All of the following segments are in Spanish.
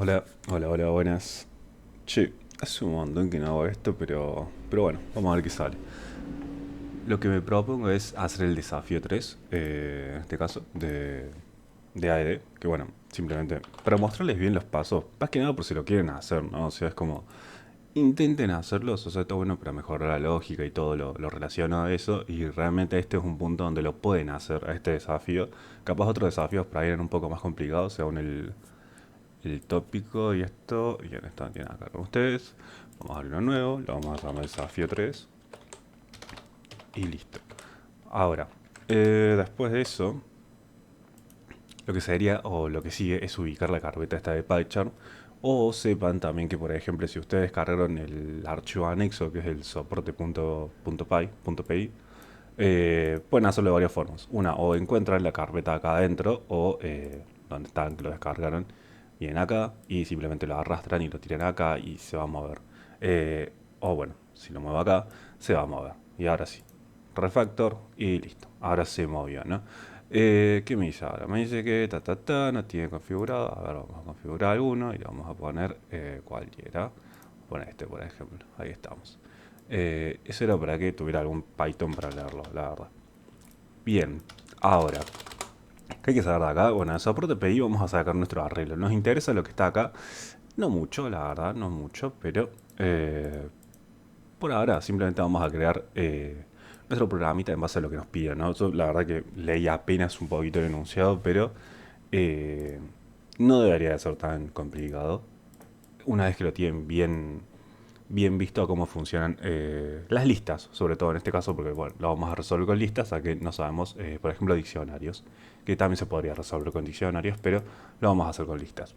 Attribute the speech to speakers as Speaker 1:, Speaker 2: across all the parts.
Speaker 1: Hola, hola, hola, buenas. Che, hace un montón que no hago esto, pero bueno, vamos a ver qué sale. Lo que me propongo es hacer el desafío 3, en este caso, de AED, que bueno, simplemente para mostrarles bien los pasos, más que nada por si lo quieren hacer, ¿no? O sea, es como, intenten hacerlos, o sea, está bueno para mejorar la lógica y todo lo relacionado a eso, y realmente este es un punto donde lo pueden hacer, a este desafío. Capaz otros desafíos para ir un poco más complicados, según el tópico y esto, y en esto tienen acá con ustedes. Vamos a abrir uno nuevo, lo vamos a llamar desafío 3 y listo. Ahora, después de eso, lo que sería o lo que sigue es ubicar la carpeta esta de PyCharm. O sepan también que, por ejemplo, si ustedes descargaron el archivo anexo, que es el soporte.py, pueden hacerlo de varias formas. Una, o encuentran la carpeta acá adentro, o donde están, que lo descargaron, vienen acá y simplemente lo arrastran y lo tiran acá y se va a mover. O bueno, si lo muevo acá, se va a mover. Y ahora sí, refactor y listo. Ahora se movió, ¿no? ¿Qué me dice ahora? Me dice que no tiene configurado. A ver, vamos a configurar alguno y le vamos a poner cualquiera. Poner este, por ejemplo. Ahí estamos. Eso era para que tuviera algún Python para leerlo, la verdad. Bien, ahora, ¿qué hay que saber de acá? Bueno, en soporte PI vamos a sacar nuestro arreglo. Nos interesa lo que está acá. No mucho, la verdad, no mucho, pero por ahora simplemente vamos a crear nuestro programita en base a lo que nos piden, ¿no? Yo, la verdad que leí apenas un poquito el enunciado, pero eh, no debería de ser tan complicado. Una vez que lo tienen bien visto a cómo funcionan las listas, sobre todo en este caso, porque bueno, lo vamos a resolver con listas, a que no sabemos, por ejemplo, diccionarios, que también se podría resolver con diccionarios, pero lo vamos a hacer con listas.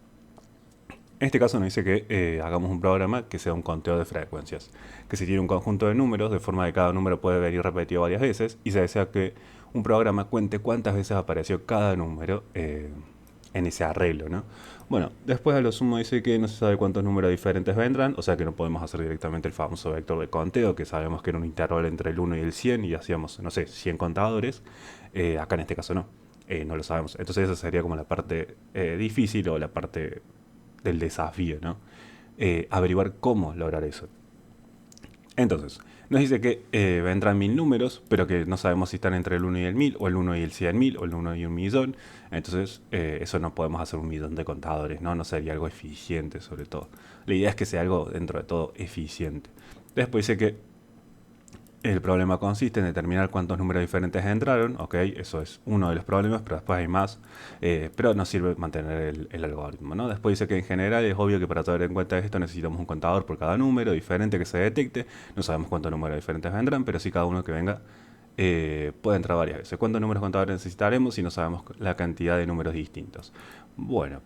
Speaker 1: En este caso nos dice que hagamos un programa que sea un conteo de frecuencias, que se tiene un conjunto de números, de forma que cada número puede venir repetido varias veces, y se desea que un programa cuente cuántas veces apareció cada número en ese arreglo, ¿no? Bueno, después a lo sumo dice que no se sabe cuántos números diferentes vendrán, o sea que no podemos hacer directamente el famoso vector de conteo, que sabemos que era un intervalo entre el 1 y el 100 y hacíamos, no sé, 100 contadores. Acá en este caso no, no lo sabemos. Entonces esa sería como la parte difícil o la parte del desafío, ¿no? Averiguar cómo lograr eso. Entonces, nos dice que vendrán 1000 números, pero que no sabemos si están entre el 1 y el 1000, o el 1 y el 100.000, o el 1 y un millón. Entonces, eso no podemos hacer un millón de contadores, ¿no? No sería algo eficiente, sobre todo. La idea es que sea algo, dentro de todo, eficiente. Después dice que el problema consiste en determinar cuántos números diferentes entraron, ok, eso es uno de los problemas, pero después hay más, pero nos sirve mantener el algoritmo, ¿no? Después dice que en general es obvio que para tener en cuenta esto necesitamos un contador por cada número diferente que se detecte, no sabemos cuántos números diferentes vendrán, pero sí cada uno que venga puede entrar varias veces. ¿Cuántos números contadores necesitaremos si no sabemos la cantidad de números distintos? Bueno,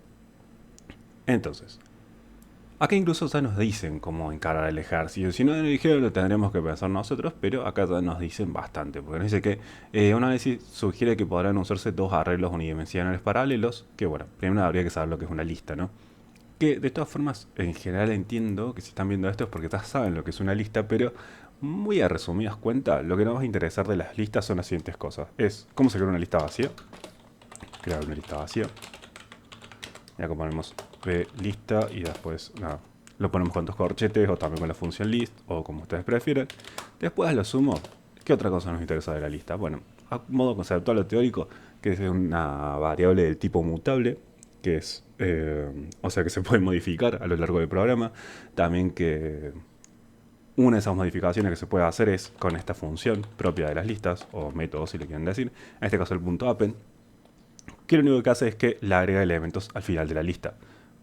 Speaker 1: entonces, acá incluso ya nos dicen cómo encarar el ejército. Si no nos dijeron, lo tendremos que pensar nosotros, pero acá ya nos dicen bastante. Porque nos dice que una vez sugiere que podrán usarse dos arreglos unidimensionales paralelos. Que bueno, primero habría que saber lo que es una lista, ¿no? Que de todas formas, en general entiendo que si están viendo esto es porque ya saben lo que es una lista, pero muy a resumidas cuentas, lo que nos va a interesar de las listas son las siguientes cosas. Es cómo se crea una lista vacía. Crear una lista vacía. Y acá ponemos lista y después nada, lo ponemos con dos corchetes o también con la función list o como ustedes prefieren. Después lo sumo. ¿Qué otra cosa nos interesa de la lista? Bueno, a modo conceptual o teórico, que es una variable del tipo mutable, que es, o sea que se puede modificar a lo largo del programa. También que una de esas modificaciones que se puede hacer es con esta función propia de las listas, o método si le quieren decir, en este caso el punto append, que lo único que hace es que le agrega elementos al final de la lista,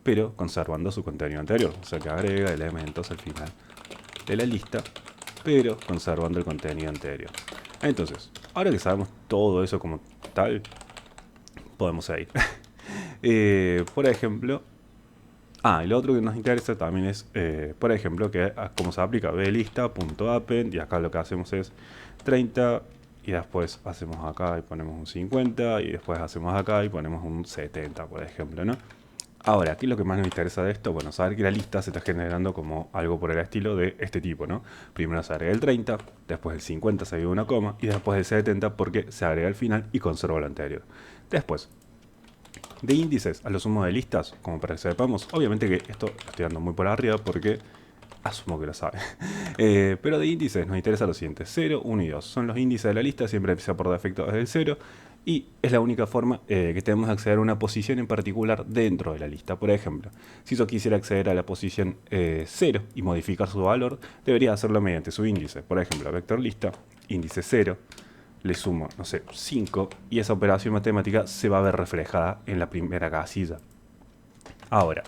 Speaker 1: pero conservando su contenido anterior. O sea que agrega elementos al final de la lista, pero conservando el contenido anterior. Entonces, ahora que sabemos todo eso como tal, podemos seguir. Por ejemplo, y lo otro que nos interesa también es, por ejemplo, que como se aplica blista.append y acá lo que hacemos es 30 y después hacemos acá y ponemos un 50 y después hacemos acá y ponemos un 70, por ejemplo, ¿no? Ahora, ¿qué es lo que más nos interesa de esto? Bueno, saber que la lista se está generando como algo por el estilo de este tipo, ¿no? Primero se agrega el 30, después el 50 se agrega una coma y después el 70 porque se agrega al final y conserva lo anterior. Después, De índices a lo sumo de listas, como para que sepamos, obviamente que esto lo estoy dando muy por arriba porque asumo que lo sabe. Pero de índices nos interesa lo siguiente: 0, 1 y 2. Son los índices de la lista, siempre empieza por defecto desde el 0. Y es la única forma que tenemos de acceder a una posición en particular dentro de la lista. Por ejemplo, si yo quisiera acceder a la posición 0 y modificar su valor, debería hacerlo mediante su índice. Por ejemplo, vector lista, índice 0, le sumo, no sé, 5, y esa operación matemática se va a ver reflejada en la primera casilla. Ahora,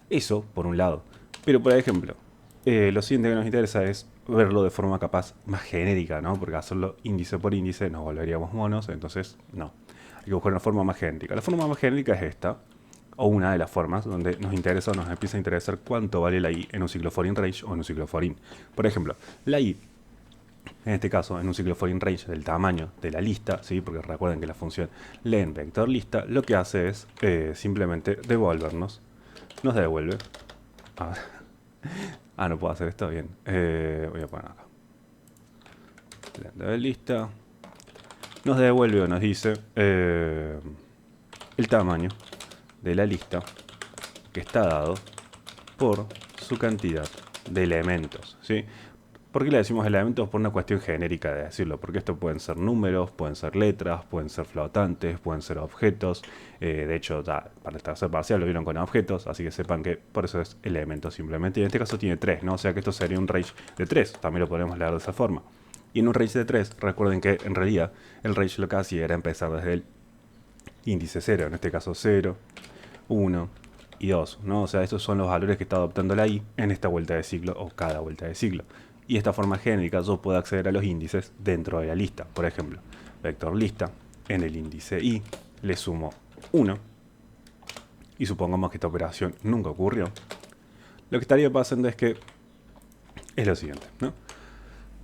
Speaker 1: eso por un lado. Pero por ejemplo, lo siguiente que nos interesa es verlo de forma capaz más genérica, ¿no? Porque hacerlo índice por índice nos volveríamos monos, entonces no. Hay que buscar una forma más genérica. La forma más genérica es esta, o una de las formas donde nos interesa o nos empieza a interesar cuánto vale la i en un ciclo for in range o en un ciclo for in. Por ejemplo, la i, en este caso, en un ciclo for in range del tamaño de la lista, ¿sí? Porque recuerden que la función len vector lista lo que hace es simplemente devolvernos, nos devuelve. No puedo hacer esto bien. Voy a poner acá. Len de lista. Nos devuelve o nos dice el tamaño de la lista que está dado por su cantidad de elementos, ¿sí? ¿Por qué le decimos elementos? Por una cuestión genérica de decirlo, porque esto pueden ser números, pueden ser letras, pueden ser flotantes, pueden ser objetos. De hecho, ya para el tercer parcial lo vieron con objetos, así que sepan que por eso es elemento simplemente. Y en este caso tiene 3, ¿no? O sea que esto sería un range de 3, también lo podemos leer de esa forma. Y en un range de 3, recuerden que en realidad el range lo que hacía era empezar desde el índice 0, en este caso 0, 1 y 2, ¿no? O sea, estos son los valores que está adoptando la i en esta vuelta de ciclo o cada vuelta de ciclo. Y de esta forma genérica yo puedo acceder a los índices dentro de la lista. Por ejemplo, vector lista, en el índice i le sumo 1, y supongamos que esta operación nunca ocurrió. Lo que estaría pasando es que es lo siguiente, ¿no?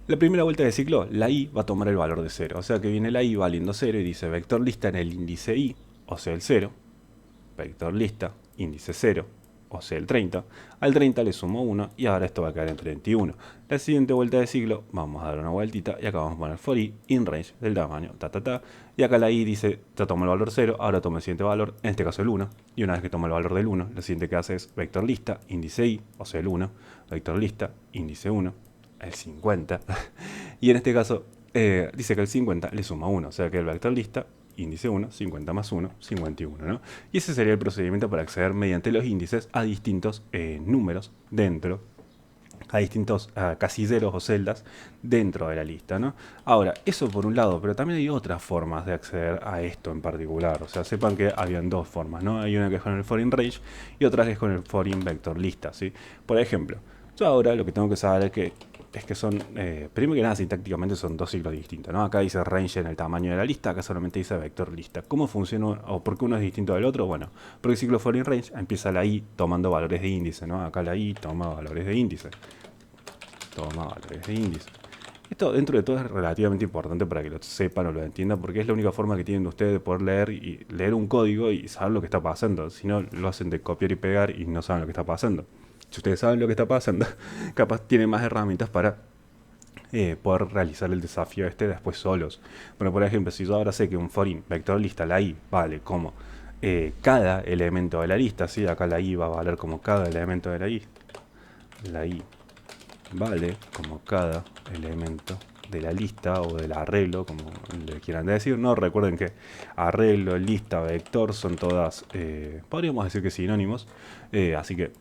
Speaker 1: La primera vuelta de ciclo, la i va a tomar el valor de 0. O sea que viene la i valiendo 0 y dice vector lista en el índice i, o sea el 0, vector lista, índice 0, o sea el 30. Al 30 le sumo 1 y ahora esto va a quedar en 31. La siguiente vuelta de ciclo, vamos a dar una vueltita y acá vamos a poner for i in range del tamaño, y acá la i dice, ya toma el valor 0, ahora toma el siguiente valor, en este caso el 1, y una vez que toma el valor del 1, lo siguiente que hace es vector lista, índice i, o sea el 1, vector lista, índice 1, el 50, y en este caso dice que el 50 le suma 1, o sea que el vector lista, índice 1, 50 más 1, 51, ¿no? Y ese sería el procedimiento para acceder mediante los índices a distintos números dentro, a distintos casilleros o celdas dentro de la lista, ¿no? Ahora, eso por un lado, pero también hay otras formas de acceder a esto en particular. O sea, sepan que habían dos formas, ¿no? Hay una que es con el foreign range y otra que es con el foreign vector lista, ¿sí? Por ejemplo, yo ahora lo que tengo que saber es que son, primero que nada, sintácticamente son dos ciclos distintos, ¿no? Acá dice range en el tamaño de la lista, acá solamente dice vector lista. ¿Cómo funciona o por qué uno es distinto del otro? Bueno, porque el ciclo foreign range empieza la i tomando valores de índice, ¿no? Acá la i toma valores de índice. Toma valores de índice. Esto dentro de todo es relativamente importante para que lo sepan o lo entiendan, porque es la única forma que tienen ustedes de poder leer un código y saber lo que está pasando. Si no, lo hacen de copiar y pegar y no saben lo que está pasando. Si ustedes saben lo que está pasando, capaz tienen más herramientas para poder realizar el desafío después solos. Bueno, por ejemplo, si yo ahora sé que un foreign vector lista, la i, vale como cada elemento de la lista, ¿sí? Acá la i va a valer como cada elemento de la i. La i vale como cada elemento de la lista o del arreglo, como le quieran decir, ¿no? Recuerden que arreglo, lista, vector son todas, podríamos decir que sinónimos, así que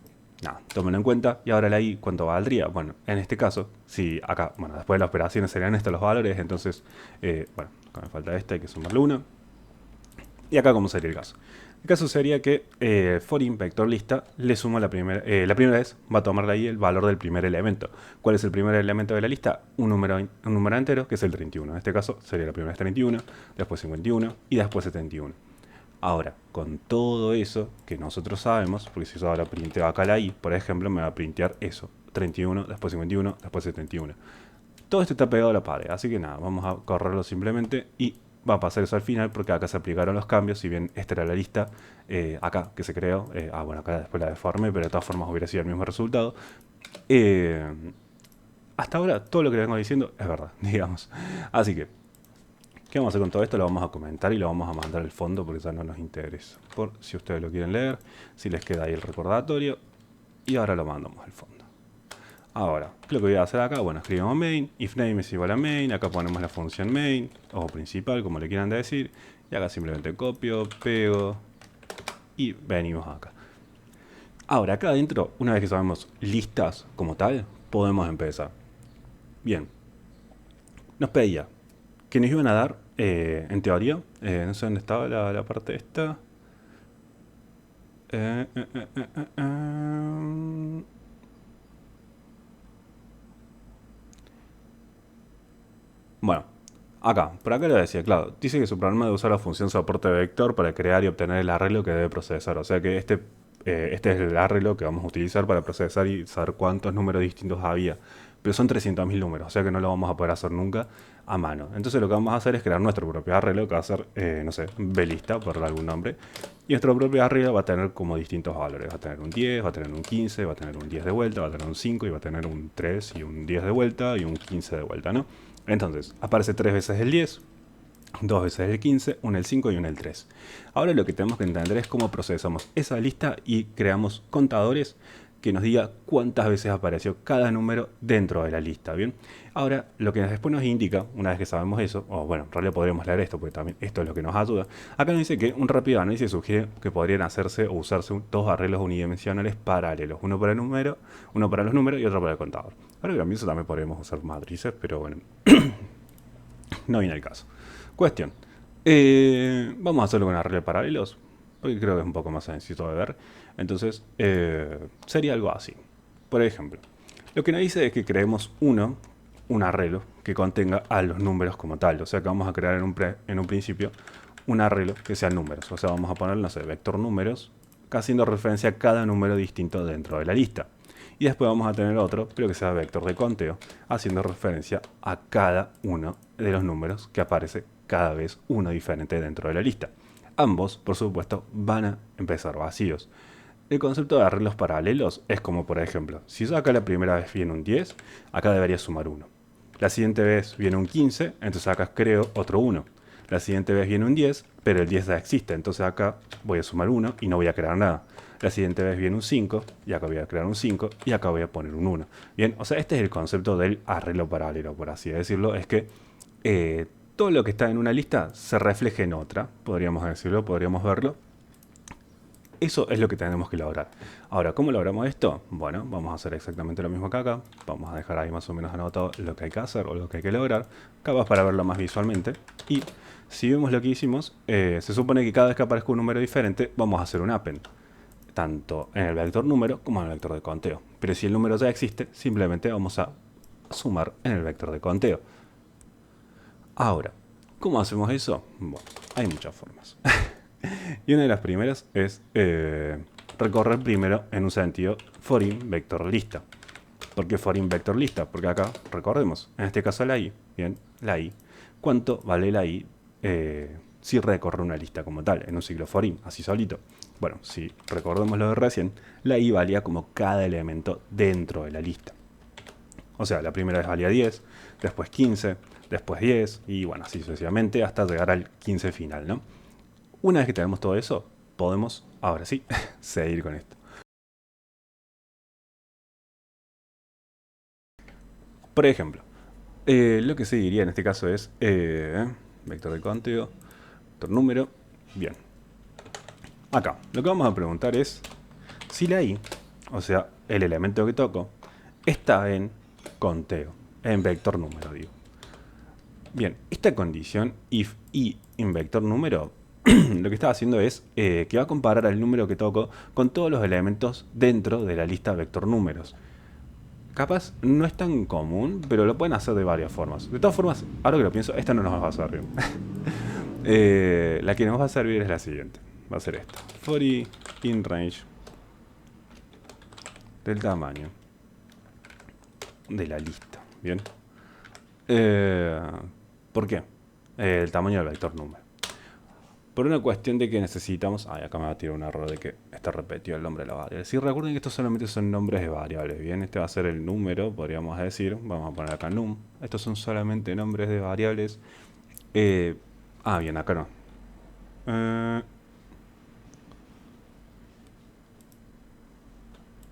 Speaker 1: nada, tómenlo en cuenta. Y ahora la i, ¿cuánto valdría? Bueno, en este caso, si acá, bueno, después de las operaciones serían estos los valores, entonces, bueno, acá me falta este, hay que sumarle 1. Y acá, ¿cómo sería el caso? El caso sería que foreign vector lista le suma la primera vez, va a tomar ahí el valor del primer elemento. ¿Cuál es el primer elemento de la lista? Un número entero, que es el 31. En este caso sería la primera vez 31, después 51 y después 71. Ahora, con todo eso que nosotros sabemos, porque si yo ahora printeo acá la i, por ejemplo, me va a printear eso, 31, después 51, después 71. Todo esto está pegado a la pared, así que nada, vamos a correrlo simplemente y va a pasar eso al final porque acá se aplicaron los cambios. Si bien esta era la lista acá que se creó, bueno, acá después la deformé, pero de todas formas hubiera sido el mismo resultado. Hasta ahora todo lo que le vengo diciendo es verdad, digamos. Así que ¿Qué vamos a hacer con todo esto? Lo vamos a comentar y lo vamos a mandar al fondo porque ya no nos interesa. Por si ustedes lo quieren leer, si les queda ahí el recordatorio. Y ahora lo mandamos al fondo. Ahora, lo que voy a hacer acá, bueno, escribimos main, if name es igual a main, acá ponemos la función main, o principal, como le quieran decir, y acá simplemente copio, pego, y venimos acá. Ahora, acá adentro, una vez que sabemos listas como tal, podemos empezar. Bien, nos pedía que nos iban a dar, en teoría, no sé dónde estaba la parte esta. Bueno, acá, por acá lo decía, claro, dice que su programa debe usar la función soporte vector para crear y obtener el arreglo que debe procesar. O sea que este es el arreglo que vamos a utilizar para procesar y saber cuántos números distintos había. Pero son 300.000 números, o sea que no lo vamos a poder hacer nunca a mano. Entonces lo que vamos a hacer es crear nuestro propio arreglo, que va a ser, no sé, blista, por darle algún nombre. Y nuestro propio arreglo va a tener como distintos valores. Va a tener un 10, va a tener un 15, va a tener un 10 de vuelta, va a tener un 5 y va a tener un 3 y un 10 de vuelta y un 15 de vuelta, ¿no? Entonces, aparece 3 veces el 10, 2 veces el 15, un el 5 y un el 3. Ahora lo que tenemos que entender es cómo procesamos esa lista y creamos contadores que nos diga cuántas veces apareció cada número dentro de la lista, ¿bien? Ahora, lo que después nos indica, una vez que sabemos eso, o bueno, en realidad podríamos leer esto, porque también esto es lo que nos ayuda. Acá nos dice que un rápido análisis sugiere que podrían hacerse o usarse dos arreglos unidimensionales paralelos, uno para el número, uno para los números y otro para el contador. Ahora que también también podríamos usar matrices, pero bueno, no viene el caso. Cuestión. Vamos a hacerlo con arreglos paralelos, porque creo que es un poco más sencillo de ver. Entonces, sería algo así. Por ejemplo, lo que nos dice es que creemos un arreglo que contenga a los números como tal. O sea que vamos a crear en un principio un arreglo que sea números. O sea, vamos a poner, no sé, vector números, haciendo referencia a cada número distinto dentro de la lista. Y después vamos a tener otro, pero que sea vector de conteo, haciendo referencia a cada uno de los números que aparece cada vez uno diferente dentro de la lista. Ambos, por supuesto, van a empezar vacíos. El concepto de arreglos paralelos es como, por ejemplo, si yo acá la primera vez viene un 10, acá debería sumar 1. La siguiente vez viene un 15, entonces acá creo otro 1. La siguiente vez viene un 10, pero el 10 ya existe, entonces acá voy a sumar 1 y no voy a crear nada. La siguiente vez viene un 5, y acá voy a crear un 5, y acá voy a poner un 1. Bien, o sea, este es el concepto del arreglo paralelo, por así decirlo, es que todo lo que está en una lista se refleja en otra, podríamos decirlo, podríamos verlo. Eso es lo que tenemos que lograr. Ahora, ¿cómo logramos esto? Bueno, vamos a hacer exactamente lo mismo que acá. Vamos a dejar ahí más o menos anotado lo que hay que hacer o lo que hay que lograr, capaz para verlo más visualmente. Y si vemos lo que hicimos, se supone que cada vez que aparezca un número diferente, vamos a hacer un append, tanto en el vector número como en el vector de conteo. Pero si el número ya existe, simplemente vamos a sumar en el vector de conteo. Ahora, ¿cómo hacemos eso? Bueno, hay muchas formas. Y una de las primeras es recorrer primero en un sentido forin vector lista. ¿Por qué forin vector lista? Porque acá, recordemos, en este caso la i, bien, la i. ¿Cuánto vale la i si recorre una lista como tal, en un ciclo forin, así solito? Bueno, si recordemos lo de recién, la i valía como cada elemento dentro de la lista. O sea, la primera vez valía 10, después 15, después 10, y bueno, así sucesivamente hasta llegar al 15 final, ¿no? Una vez que tenemos todo eso, podemos, ahora sí, seguir con esto. Por ejemplo, lo que seguiría en este caso es vector de conteo, vector número. Bien. Acá, lo que vamos a preguntar es si la i, o sea, el elemento que toco, está en conteo, en vector número, digo. Bien, esta condición, if i en vector número, lo que está haciendo es que va a comparar al número que toco con todos los elementos dentro de la lista vector números. Capaz no es tan común, pero lo pueden hacer de varias formas. De todas formas, ahora que lo pienso, esta no nos va a servir. La que nos va a servir es la siguiente. Va a ser esta. For i in range del tamaño de la lista. Bien. ¿Por qué? El tamaño del vector número. Por una cuestión de que necesitamos... Ay, acá me va a tirar un error de que está repetido el nombre de la variable. Si recuerden que estos solamente son nombres de variables. Bien, este va a ser el número, podríamos decir. Vamos a poner acá num. Estos son solamente nombres de variables Eh, bien, acá no. Eh,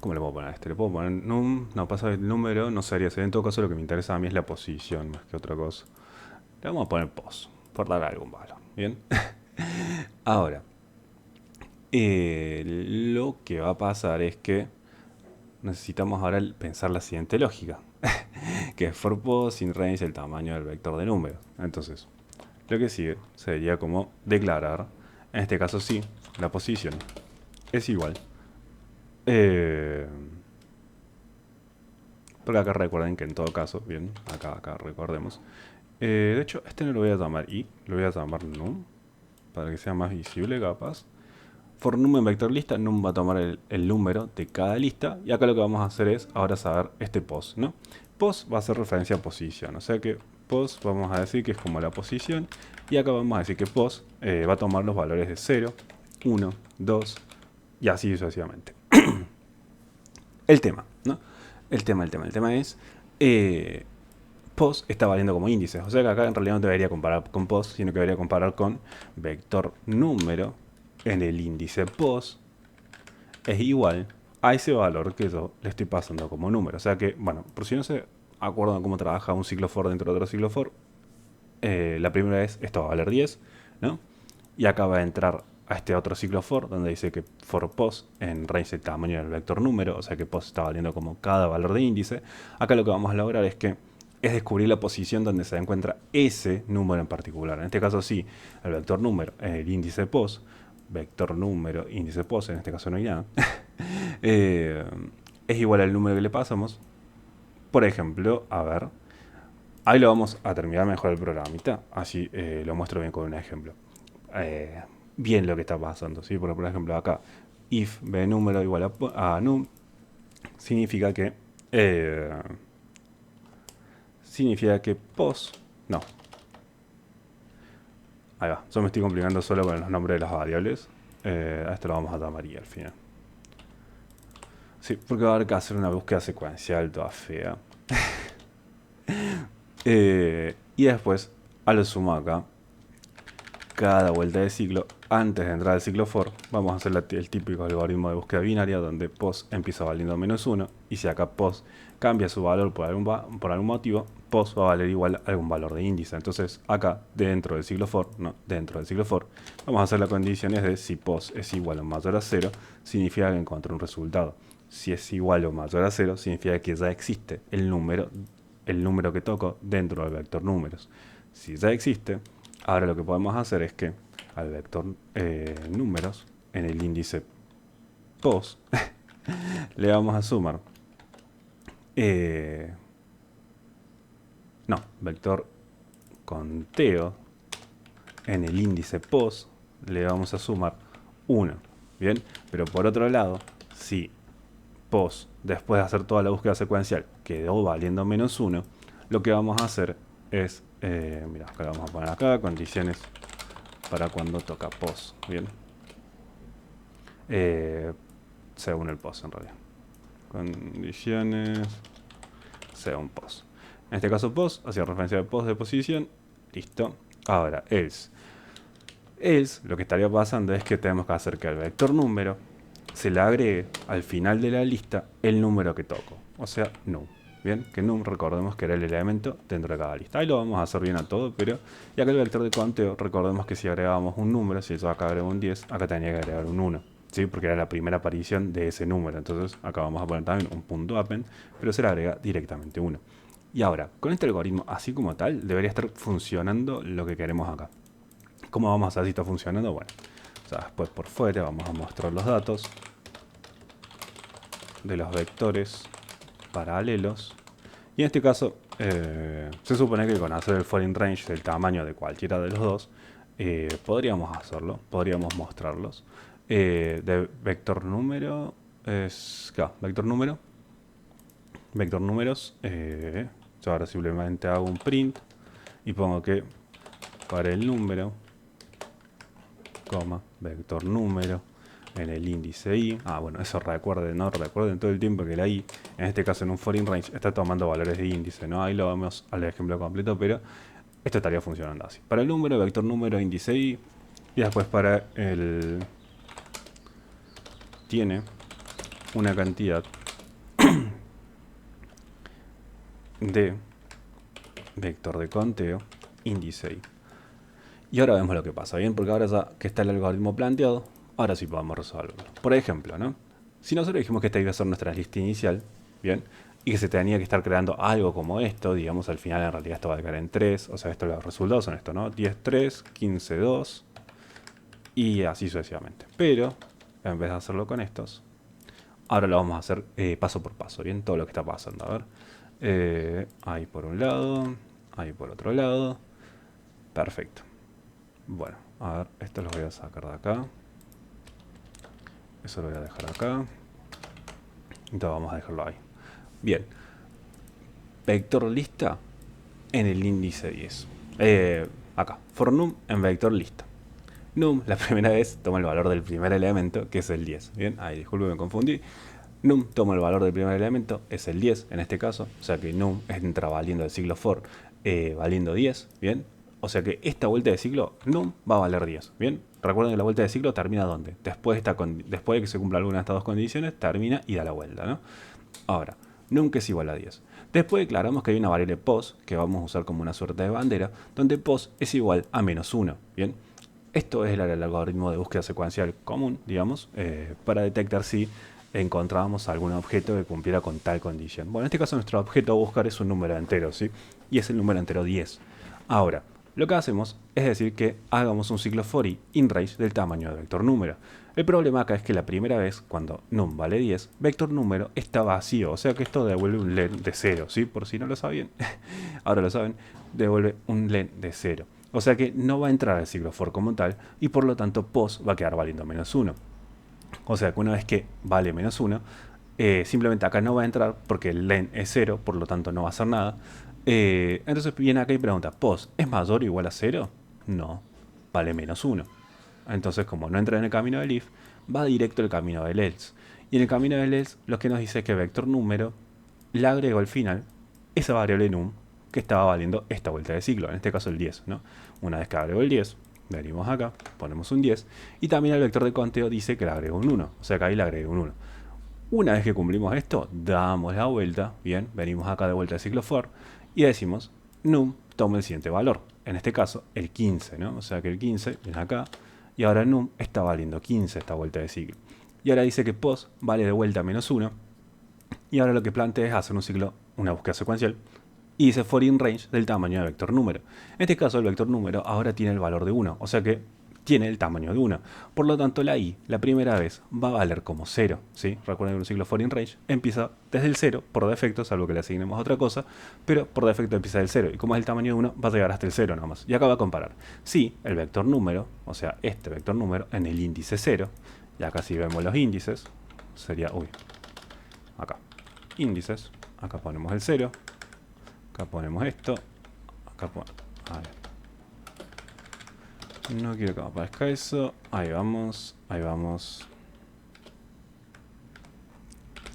Speaker 1: ¿Cómo le puedo poner a este? Le puedo poner num, no pasa el número, no sería ese. En todo caso, lo que me interesa a mí es la posición más que otra cosa. Le vamos a poner pos, por dar algún valor. Bien. Ahora, lo que va a pasar es que necesitamos ahora pensar la siguiente lógica, que es for pos sin range el tamaño del vector de números. Entonces, lo que sigue sería como declarar, en este caso sí, la posición es igual. Eh, porque acá recuerden que en todo caso, bien, acá recordemos. De hecho, este no lo voy a llamar i, lo voy a llamar num, para que sea más visible capaz. For num en vector lista, num va a tomar el número de cada lista. Y acá lo que vamos a hacer es ahora saber este pos, ¿no? Pos va a hacer referencia a posición, o sea que pos vamos a decir que es como la posición. Y acá vamos a decir que pos va a tomar los valores de 0, 1, 2 y así sucesivamente. El tema, ¿no? El tema es... pos está valiendo como índice. O sea que acá en realidad no debería comparar con pos, sino que debería comparar con vector número en el índice pos es igual a ese valor que yo le estoy pasando como número. O sea que, bueno, por si no se acuerdan cómo trabaja un ciclo for dentro de otro ciclo for, la primera vez esto va a valer 10, ¿no? Y acá va a entrar a este otro ciclo for, donde dice que for pos en range el tamaño del vector número, o sea que pos está valiendo como cada valor de índice. Acá lo que vamos a lograr es descubrir la posición donde se encuentra ese número en particular. En este caso sí, el vector número en el índice pos, vector número, índice pos, en este caso no hay nada, es igual al número que le pasamos. Por ejemplo, a ver, ahí lo vamos a terminar mejor el programita, así lo muestro bien con un ejemplo. Eh, Bien lo que está pasando, ¿sí? Por ejemplo acá, if b número igual a num, significa que pos, no, ahí va, yo me estoy complicando solo con los nombres de las variables. A esto lo vamos a llamar y al final. Sí, porque va a haber que hacer una búsqueda secuencial toda fea. Y después, a lo sumo acá, cada vuelta de ciclo, antes de entrar al ciclo for, vamos a hacer el típico algoritmo de búsqueda binaria donde pos empieza valiendo -1 y si acá pos cambia su valor por algún motivo, pos va a valer igual a algún valor de índice. Entonces acá dentro del ciclo for, vamos a hacer las condiciones de si pos es igual o mayor a 0, significa que encontré un resultado. Si es igual o mayor a 0, significa que ya existe el número que toco dentro del vector números. Si ya existe, ahora lo que podemos hacer es que al vector números en el índice pos le vamos a sumar vector conteo en el índice pos le vamos a sumar 1. Bien, pero por otro lado, si pos después de hacer toda la búsqueda secuencial quedó valiendo -1, lo que vamos a hacer es, mira, acá vamos a poner acá condiciones para cuando toca pos, bien, según el pos en realidad, condiciones según pos. En este caso pos hacía referencia de pos de posición, listo. Ahora else lo que estaría pasando es que tenemos que hacer que al vector número se le agregue al final de la lista el número que toco, o sea num. Bien, que num recordemos que era el elemento dentro de cada lista. Ahí lo vamos a hacer bien a todo, pero ya que el vector de conteo, recordemos que si agregábamos un número, si yo acá agrego un 10, acá tenía que agregar un 1, ¿sí? Porque era la primera aparición de ese número. Entonces acá vamos a poner también un punto append, pero se le agrega directamente 1. Y ahora, con este algoritmo así como tal, debería estar funcionando lo que queremos acá. ¿Cómo vamos a saber si está funcionando? Bueno, o sea, después por fuera vamos a mostrar los datos de los vectores paralelos. Y en este caso, se supone que con hacer el foreign range del tamaño de cualquiera de los dos, podríamos hacerlo, podríamos mostrarlos. De vector número, vector número, vector números. Yo ahora simplemente hago un print y pongo que para el número, vector número en el índice i. Bueno, eso recuerden todo el tiempo que la i, en este caso en un foreign range, está tomando valores de índice, ¿no? Ahí lo vamos al ejemplo completo, pero esto estaría funcionando así. Para el número, vector número, índice i, y después para el... tiene una cantidad de vector de conteo, índice i. Y ahora vemos lo que pasa, ¿bien? Porque ahora ya que está el algoritmo planteado, ahora sí podemos resolverlo. Por ejemplo, ¿no? Si nosotros dijimos que esta iba a ser nuestra lista inicial, ¿bien? Y que se tenía que estar creando algo como esto, digamos, al final en realidad esto va a quedar en 3, o sea, los resultados son esto, ¿no? 10, 3, 15, 2, y así sucesivamente. Pero, en vez de hacerlo con estos, ahora lo vamos a hacer paso por paso, ¿bien? Todo lo que está pasando, a ver. Ahí por un lado, ahí por otro lado. Perfecto. Bueno, a ver, esto lo voy a sacar de acá. Eso lo voy a dejar acá. Entonces vamos a dejarlo ahí. Bien. Vector lista en el índice 10. Acá, for num en vector lista. Num, la primera vez, toma el valor del primer elemento, que es el 10. Bien, ahí disculpe, me confundí. Num toma el valor del primer elemento, es el 10 en este caso. O sea que num entra valiendo el ciclo for, valiendo 10. Bien, o sea que esta vuelta de ciclo, num va a valer 10. Bien, recuerden que la vuelta de ciclo termina ¿dónde? Después de que se cumpla alguna de estas dos condiciones, termina y da la vuelta, ¿no? Ahora, num que es igual a 10. Después declaramos que hay una variable pos, que vamos a usar como una suerte de bandera, donde pos es igual a menos 1. Bien, esto es el algoritmo de búsqueda secuencial común, digamos, para detectar si encontrábamos algún objeto que cumpliera con tal condición. Bueno, en este caso nuestro objeto a buscar es un número entero, ¿sí? Y es el número entero 10. Ahora, lo que hacemos es decir que hagamos un ciclo for i in range del tamaño de vector número. El problema acá es que la primera vez, cuando num vale 10, vector número está vacío, o sea que esto devuelve un len de 0, ¿sí? Por si no lo sabían, ahora lo saben, devuelve un len de 0. O sea que no va a entrar al ciclo for como tal y por lo tanto pos va a quedar valiendo menos 1. O sea que una vez que vale menos 1, simplemente acá no va a entrar porque el len es 0, por lo tanto no va a hacer nada. Entonces viene acá y pregunta, ¿pos es mayor o igual a 0? No, vale menos 1. Entonces como no entra en el camino del if, va directo al camino del else. Y en el camino del else lo que nos dice es que vector número le agrego al final esa variable num que estaba valiendo esta vuelta de ciclo, en este caso el 10, ¿no? Una vez que agrego el 10, venimos acá, ponemos un 10, y también el vector de conteo dice que le agrego un 1, o sea que ahí le agrego un 1. Una vez que cumplimos esto, damos la vuelta, bien, venimos acá de vuelta al ciclo for, y decimos num toma el siguiente valor, en este caso el 15, ¿no? O sea que el 15 viene acá, y ahora num está valiendo 15 esta vuelta de ciclo. Y ahora dice que pos vale de vuelta menos 1, y ahora lo que plantea es hacer un ciclo, una búsqueda secuencial, y dice for in range del tamaño de vector número. En este caso el vector número ahora tiene el valor de 1, o sea que tiene el tamaño de 1. Por lo tanto la i, la primera vez, va a valer como 0. ¿Sí? Recuerden que un ciclo for in range empieza desde el 0 por defecto, salvo que le asignemos otra cosa, pero por defecto empieza del 0. Y como es el tamaño de 1, va a llegar hasta el 0 nada más. Y acá va a comparar. Si el vector número, o sea este vector número, en el índice 0, y acá si vemos los índices, sería, acá, índices, acá ponemos el 0, acá ponemos esto, acá ponemos, a ver, no quiero que me aparezca eso, ahí vamos,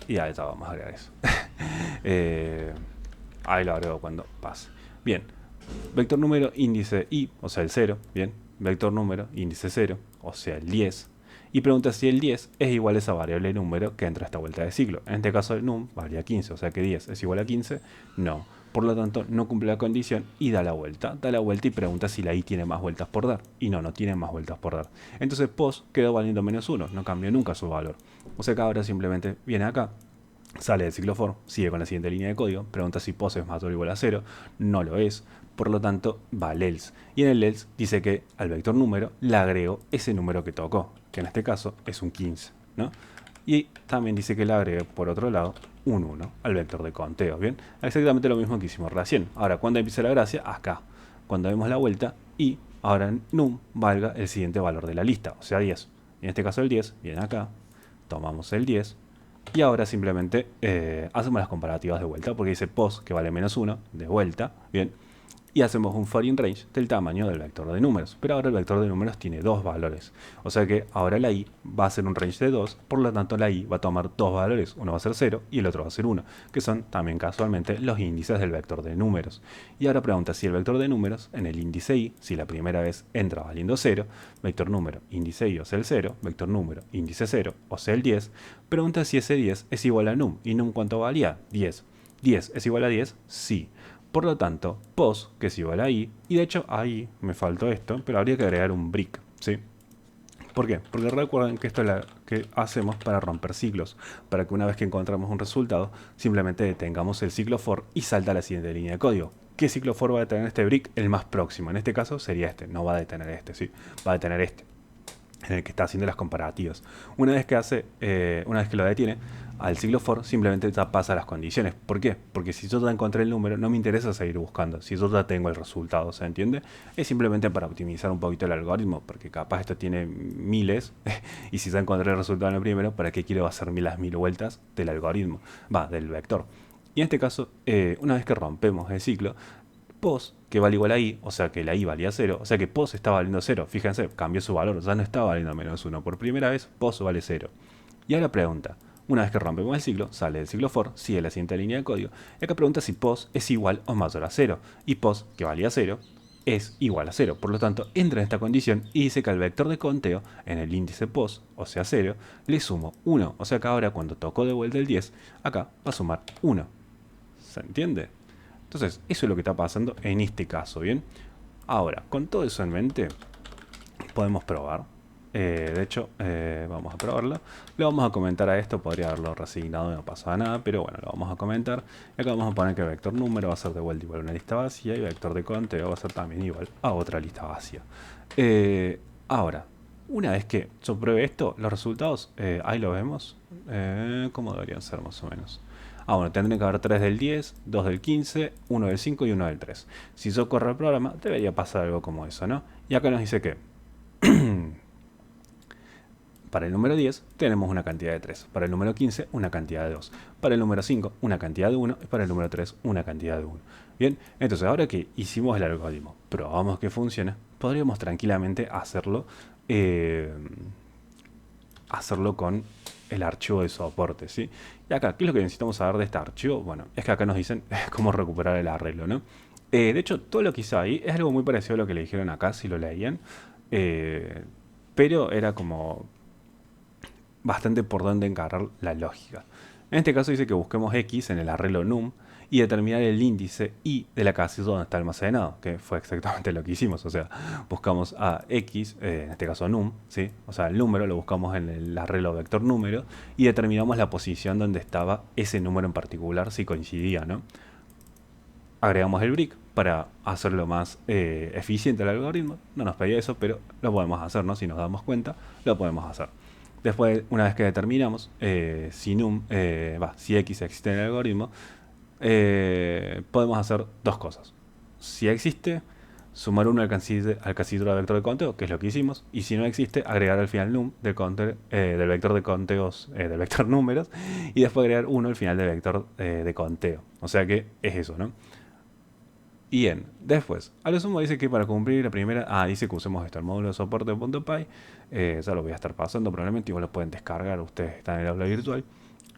Speaker 1: y ahí ya vamos a agregar eso. Ahí lo agrego cuando pase. Bien, vector número índice i, o sea el 0, bien, vector número índice 0, o sea el 10, y pregunta si el 10 es igual a esa variable número que entra a esta vuelta de ciclo. En este caso el num valía 15, o sea que 10 es igual a 15, no. Por lo tanto, no cumple la condición y da la vuelta. Da la vuelta y pregunta si la i tiene más vueltas por dar. Y no, no tiene más vueltas por dar. Entonces pos quedó valiendo menos 1, no cambió nunca su valor. O sea que ahora simplemente viene acá, sale del ciclo for, sigue con la siguiente línea de código, pregunta si pos es mayor o igual a 0, no lo es, por lo tanto va al else. Y en el else dice que al vector número le agrego ese número que tocó, que en este caso es un 15, ¿no? Y también dice que le agregue por otro lado un 1 al vector de conteo, ¿bien? Exactamente lo mismo que hicimos recién. Ahora, ¿cuándo empieza la gracia? Acá, cuando demos la vuelta y ahora num valga el siguiente valor de la lista, o sea 10. En este caso el 10 viene acá, tomamos el 10 y ahora simplemente hacemos las comparativas de vuelta, porque dice pos que vale menos 1 de vuelta, ¿bien? y hacemos un foreign range del tamaño del vector de números. Pero ahora el vector de números tiene dos valores. O sea que ahora la i va a ser un range de 2, por lo tanto la i va a tomar dos valores. Uno va a ser 0 y el otro va a ser 1, que son también casualmente los índices del vector de números. Y ahora pregunta si el vector de números en el índice i, si la primera vez entra valiendo 0, vector número índice i o sea el 0, vector número índice 0 o sea el 10, pregunta si ese 10 es igual a num. ¿Y num cuánto valía? 10. ¿10 es igual a 10? Sí. Por lo tanto, pos, que es igual a i, y de hecho ahí me faltó esto, pero habría que agregar un break, ¿sí? ¿Por qué? Porque recuerden que esto es lo que hacemos para romper ciclos, para que una vez que encontramos un resultado, simplemente detengamos el ciclo for y salta a la siguiente línea de código. ¿Qué ciclo for va a detener este break? El más próximo. En este caso sería este, no va a detener este, ¿sí? Va a detener este, en el que está haciendo las comparativas. Una vez que lo detiene, al ciclo for simplemente ya pasa las condiciones. ¿Por qué? Porque si yo ya encontré el número, no me interesa seguir buscando. Si yo ya tengo el resultado, ¿se entiende? Es simplemente para optimizar un poquito el algoritmo, porque capaz esto tiene miles, y si ya encontré el resultado en el primero, ¿para qué quiero hacer las mil vueltas del algoritmo? Del vector. Y en este caso, una vez que rompemos el ciclo, pos, que vale igual a i, o sea que la i valía 0, o sea que pos está valiendo 0, fíjense, cambió su valor, ya no está valiendo menos 1, por primera vez pos vale 0. Y ahora pregunta, una vez que rompemos el ciclo, sale del ciclo for, sigue la siguiente línea de código, y acá pregunta si pos es igual o mayor a 0, y pos, que valía 0, es igual a 0, por lo tanto entra en esta condición y dice que al vector de conteo, en el índice pos, o sea 0, le sumo 1, o sea que ahora cuando toco de vuelta el 10, acá va a sumar 1. ¿Se entiende? Entonces, eso es lo que está pasando en este caso, ¿bien? Ahora, con todo eso en mente, podemos probar. De hecho, vamos a probarlo. Le vamos a comentar a esto, podría haberlo resignado y no pasaba nada, pero bueno, lo vamos a comentar. Y acá vamos a poner que el vector número va a ser de vuelta igual a una lista vacía y el vector de conteo va a ser también igual a otra lista vacía. Ahora, una vez que yo pruebe esto, los resultados, ahí lo vemos. ¿Cómo deberían ser más o menos? Bueno, tendrían que haber 3 del 10, 2 del 15, 1 del 5 y 1 del 3. Si yo corro el programa, debería pasar algo como eso, ¿no? Y acá nos dice que para el número 10 tenemos una cantidad de 3, para el número 15 una cantidad de 2, para el número 5 una cantidad de 1 y para el número 3 una cantidad de 1. Bien, entonces ahora que hicimos el algoritmo, probamos que funciona, podríamos tranquilamente hacerlo con el archivo de soporte, ¿sí? Y acá, ¿qué es lo que necesitamos saber de este archivo? Bueno, es que acá nos dicen cómo recuperar el arreglo, ¿no? De hecho, todo lo que hice ahí es algo muy parecido a lo que le dijeron acá, si lo leían. Pero era como bastante por donde encarar la lógica. En este caso dice que busquemos x en el arreglo num y determinar el índice i de la casilla donde está almacenado, que fue exactamente lo que hicimos. O sea, buscamos a x, en este caso num, ¿sí? O sea, el número lo buscamos en el arreglo vector número y determinamos la posición donde estaba ese número en particular, si coincidía, ¿no? Agregamos el break para hacerlo más eficiente el algoritmo. No nos pedía eso, pero lo podemos hacer, ¿no? Si nos damos cuenta, lo podemos hacer. Después, una vez que determinamos si x existe en el algoritmo, podemos hacer dos cosas. Si existe, sumar 1 al casillero del vector de conteo, que es lo que hicimos, y si no existe, agregar al final num del vector de conteos, del vector números, y después agregar 1 al final del vector de conteo. O sea que es eso, ¿no? Bien, después, a lo sumo dice que para cumplir la primera, dice que usemos esto, el módulo de soporte.py, ya lo voy a estar pasando probablemente, igual lo pueden descargar, ustedes están en el aula virtual.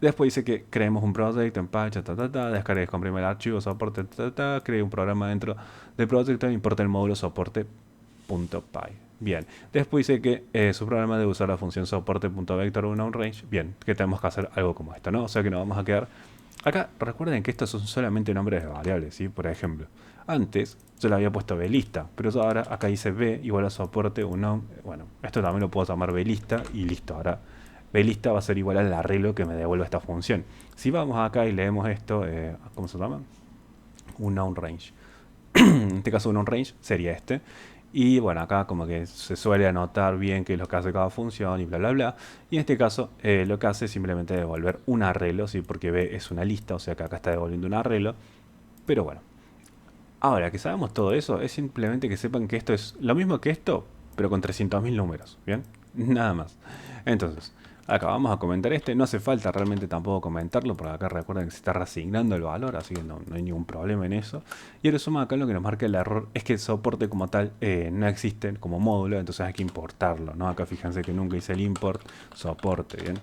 Speaker 1: Después dice que creemos un proyecto en Patch, descargue y descomprime el archivo soporte, cree un programa dentro del proyecto e importa el módulo soporte.py. Bien, después dice que su programa debe usar la función soporte.vector range. Bien, que tenemos que hacer algo como esto, ¿no? O sea que nos vamos a quedar. Acá recuerden que estos son solamente nombres de variables, ¿sí? Por ejemplo, antes yo le había puesto blista, pero ahora acá dice b igual a soporte uno. Bueno, esto también lo puedo llamar blista y listo. Ahora blista va a ser igual al arreglo que me devuelve esta función. Si vamos acá y leemos esto, ¿cómo se llama? Un noun range. En este caso un noun range sería este. Y bueno, acá como que se suele anotar bien qué es lo que hace cada función y bla bla bla. Y en este caso lo que hace es simplemente devolver un arreglo, ¿sí? Porque b es una lista, o sea que acá está devolviendo un arreglo. Pero bueno, ahora que sabemos todo eso, es simplemente que sepan que esto es lo mismo que esto, pero con 300.000 números, ¿bien? Nada más. Entonces, Acá vamos a comentar este, no hace falta realmente tampoco comentarlo, porque acá recuerden que se está reasignando el valor, así que no hay ningún problema en eso. Y ahora suma acá lo que nos marca el error es que el soporte como tal no existe como módulo, entonces hay que importarlo, ¿no? Acá fíjense que nunca hice el import soporte, ¿bien?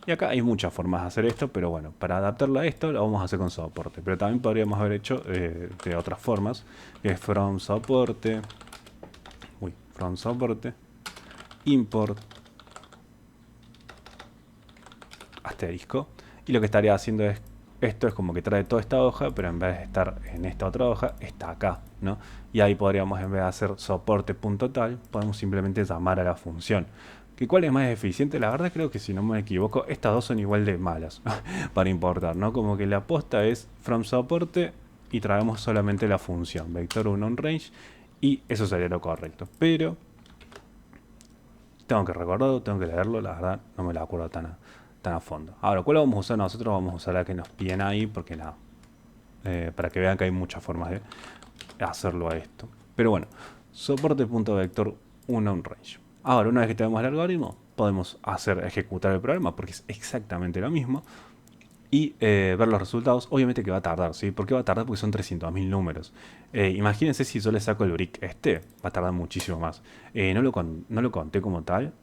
Speaker 1: Y acá hay muchas formas de hacer esto, pero bueno, para adaptarlo a esto lo vamos a hacer con soporte. Pero también podríamos haber hecho de otras formas, que es from soporte, from soporte, import, asterisco. Y lo que estaría haciendo es, esto es como que trae toda esta hoja, pero en vez de estar en esta otra hoja, está acá, ¿no? Y ahí podríamos, en vez de hacer soporte.tal, podemos simplemente llamar a la función. ¿Que cuál es más eficiente? La verdad creo que si no me equivoco, estas dos son igual de malas para importar, ¿no? Como que la aposta es from soporte y traemos solamente la función, vector 1 on range, y eso sería lo correcto. Pero tengo que recordarlo, tengo que leerlo, la verdad no me la acuerdo tan a fondo. Ahora, ¿cuál vamos a usar nosotros? Vamos a usar la que nos piden ahí, porque nada, para que vean que hay muchas formas de hacerlo a esto. Pero bueno, soporte.vector 1 on range. Ahora, una vez que tenemos el algoritmo, podemos ejecutar el programa, porque es exactamente lo mismo, y ver los resultados. Obviamente que va a tardar, ¿sí? ¿Por qué va a tardar? Porque son 300.000 números. Imagínense si yo le saco el brick va a tardar muchísimo más. No lo conté como tal,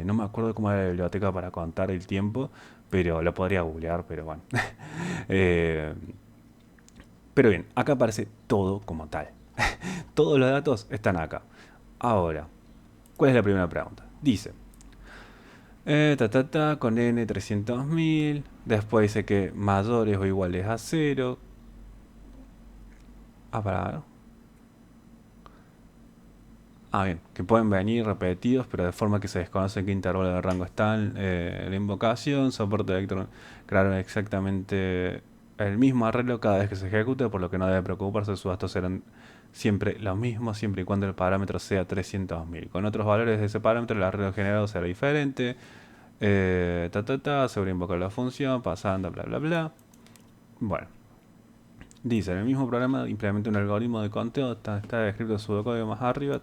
Speaker 1: no me acuerdo cómo era la biblioteca para contar el tiempo, pero lo podría googlear, pero bueno. Eh, pero bien, acá aparece todo como tal. Todos los datos están acá. Ahora, ¿cuál es la primera pregunta? Dice, con n 300.000. Después dice que mayores o iguales a 0. Para ver. Bien, que pueden venir repetidos, pero de forma que se desconoce en qué intervalo de rango están. La invocación, soporte vector, crearon exactamente el mismo arreglo cada vez que se ejecute, por lo que no debe preocuparse, sus datos serán siempre los mismos, siempre y cuando el parámetro sea 300.000. Con otros valores de ese parámetro, el arreglo generado será diferente. Sobreinvocar la función, pasando, bla, bla, bla. Bueno. Dice, en el mismo programa implementa un algoritmo de conteo, está descrito su pseudocódigo más arriba,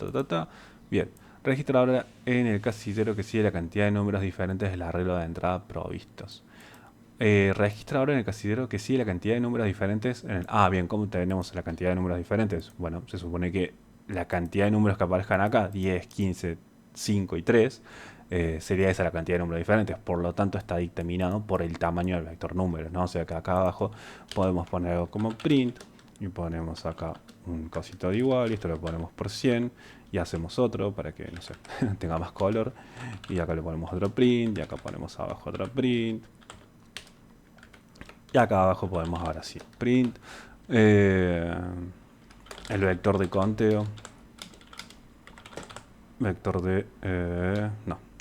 Speaker 1: Bien, registra ahora en el casillero que sigue la cantidad de números diferentes del arreglo de entrada provistos. Registra ahora en el casillero que sigue la cantidad de números diferentes bien, ¿cómo tenemos la cantidad de números diferentes? Bueno, se supone que la cantidad de números que aparezcan acá, 10, 15, 5 y 3, sería esa la cantidad de números diferentes. Por lo tanto, está dictaminado por el tamaño del vector número, ¿no? O sea que acá abajo podemos poner algo como print y ponemos acá un cosito de igual y esto lo ponemos por 100 y hacemos otro para que, no sé, tenga más color. Y acá le ponemos otro print y acá ponemos abajo otro print. Y acá abajo podemos ahora sí print el vector de conteo, vector de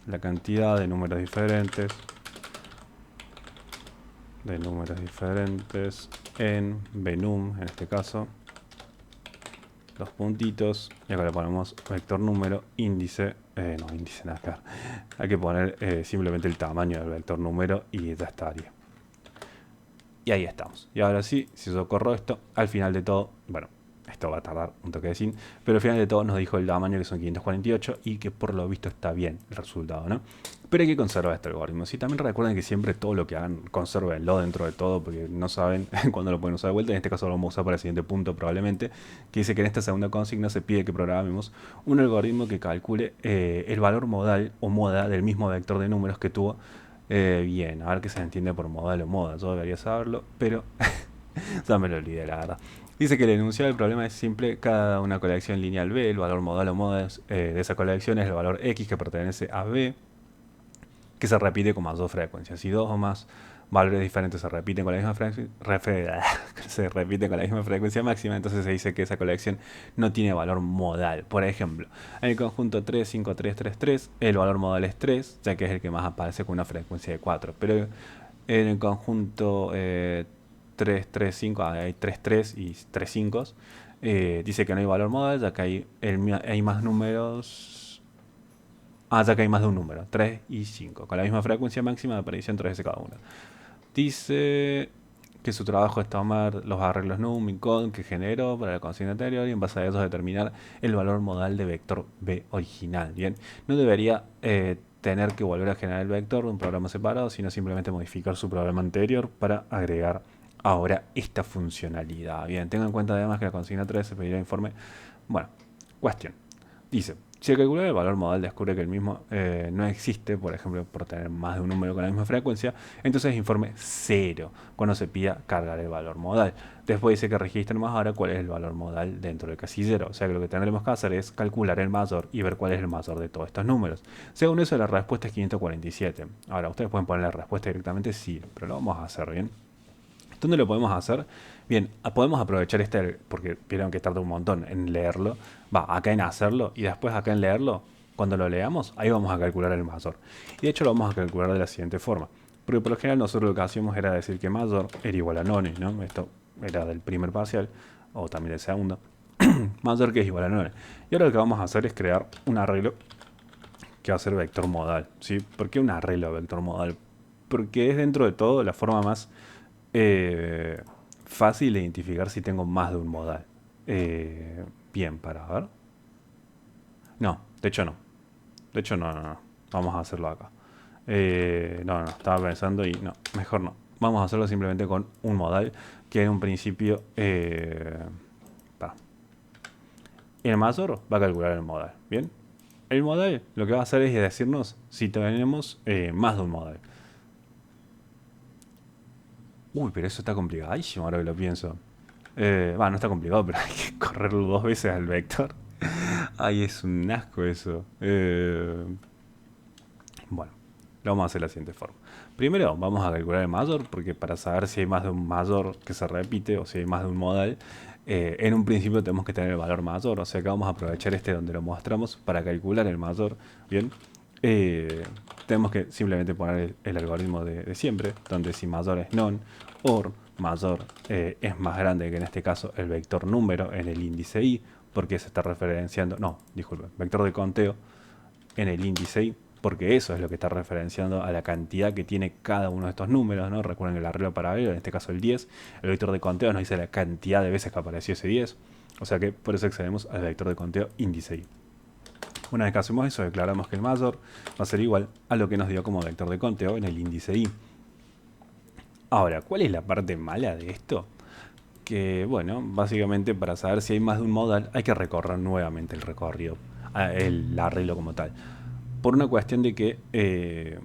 Speaker 1: la cantidad de números diferentes en venum, en este caso los puntitos, y acá le ponemos vector número índice, índice nada, hay que poner simplemente el tamaño del vector número y ya estaría. Y ahí estamos. Y ahora sí, si yo corro esto, al final de todo, bueno, esto va a tardar un toque de sin, pero al final de todo nos dijo el tamaño que son 548 y que por lo visto está bien el resultado, ¿no? Pero hay que conservar este algoritmo. Sí, también recuerden que siempre todo lo que hagan, consérvenlo dentro de todo, porque no saben cuándo lo pueden usar de vuelta. En este caso lo vamos a usar para el siguiente punto probablemente, que dice que en esta segunda consigna se pide que programemos un algoritmo que calcule el valor modal o moda del mismo vector de números que tuvo. Bien, a ver qué se entiende por modal o moda. Yo debería saberlo, pero ya me lo olvidé, la verdad. Dice que el enunciado del problema es simple. Cada una colección lineal B, el valor modal o moda de esa colección es el valor X que pertenece a B, que se repite con más dos frecuencias. Si dos o más valores diferentes se repiten con la misma se repiten con la misma frecuencia máxima, entonces se dice que esa colección no tiene valor modal. Por ejemplo, en el conjunto 3, 5, 3, 3, 3, el valor modal es 3, ya que es el que más aparece con una frecuencia de 4. Pero en el conjunto 3, 3, 5, hay 3, 3 y 3, 5. Dice que no hay valor modal, ya que hay más números. Ya que hay más de un número, 3 y 5, con la misma frecuencia máxima de aparición 3 de cada uno. Dice que su trabajo es tomar los arreglos num y con que generó para la consigna anterior y en base a eso determinar el valor modal de vector B original. Bien, no debería tener que volver a generar el vector de un programa separado, sino simplemente modificar su programa anterior para agregar ahora esta funcionalidad. Bien, tengan en cuenta además que la consigna 3 se pedirá informe. Bueno, cuestión. Dice, si el calculador del valor modal descubre que el mismo no existe, por ejemplo, por tener más de un número con la misma frecuencia, entonces informe 0 cuando se pida cargar el valor modal. Después dice que registre más ahora cuál es el valor modal dentro del casillero. O sea que lo que tendremos que hacer es calcular el mayor y ver cuál es el mayor de todos estos números. Según eso, la respuesta es 547. Ahora, ustedes pueden poner la respuesta directamente, sí, pero lo vamos a hacer bien. ¿Dónde lo podemos hacer? Bien, podemos aprovechar este, porque vieron que tarda un montón en leerlo. Va, acá en hacerlo y después acá en leerlo. Cuando lo leamos, ahí vamos a calcular el mayor. Y de hecho lo vamos a calcular de la siguiente forma. Porque por lo general nosotros lo que hacíamos era decir que mayor era igual a none, ¿no? Esto era del primer parcial, o también del segundo. Mayor que es igual a none. Y ahora lo que vamos a hacer es crear un arreglo que va a ser vector modal, ¿sí? ¿Por qué un arreglo vector modal? Porque es dentro de todo la forma más eh, fácil de identificar si tengo más de un modal. Bien, para ver. No, de hecho no. De hecho no. Vamos a hacerlo acá. No, estaba pensando y no, mejor no. Vamos a hacerlo simplemente con un modal que en un principio... el mayor va a calcular el modal, ¿bien? El modal lo que va a hacer es decirnos si tenemos más de un modal. Uy, pero eso está complicadísimo ahora que lo pienso. No está complicado, pero hay que correrlo dos veces al vector. Ay, es un asco eso. Bueno, lo vamos a hacer de la siguiente forma. Primero vamos a calcular el mayor, porque para saber si hay más de un mayor que se repite o si hay más de un modal, en un principio tenemos que tener el valor mayor. O sea que vamos a aprovechar este donde lo mostramos para calcular el mayor. Bien, tenemos que simplemente poner el algoritmo de siempre, donde si mayor es non, or mayor es más grande que en este caso el vector número en el índice i, porque se está referenciando, no, disculpe, vector de conteo en el índice i, porque eso es lo que está referenciando a la cantidad que tiene cada uno de estos números, ¿no? Recuerden que el arreglo paralelo, en este caso el 10, el vector de conteo nos dice la cantidad de veces que apareció ese 10, o sea que por eso accedemos al vector de conteo índice i. Una vez que hacemos eso, declaramos que el mayor va a ser igual a lo que nos dio como vector de conteo en el índice i. Ahora, ¿cuál es la parte mala de esto? Que, bueno, básicamente para saber si hay más de un modal hay que recorrer nuevamente el recorrido, el arreglo como tal. Por una cuestión de que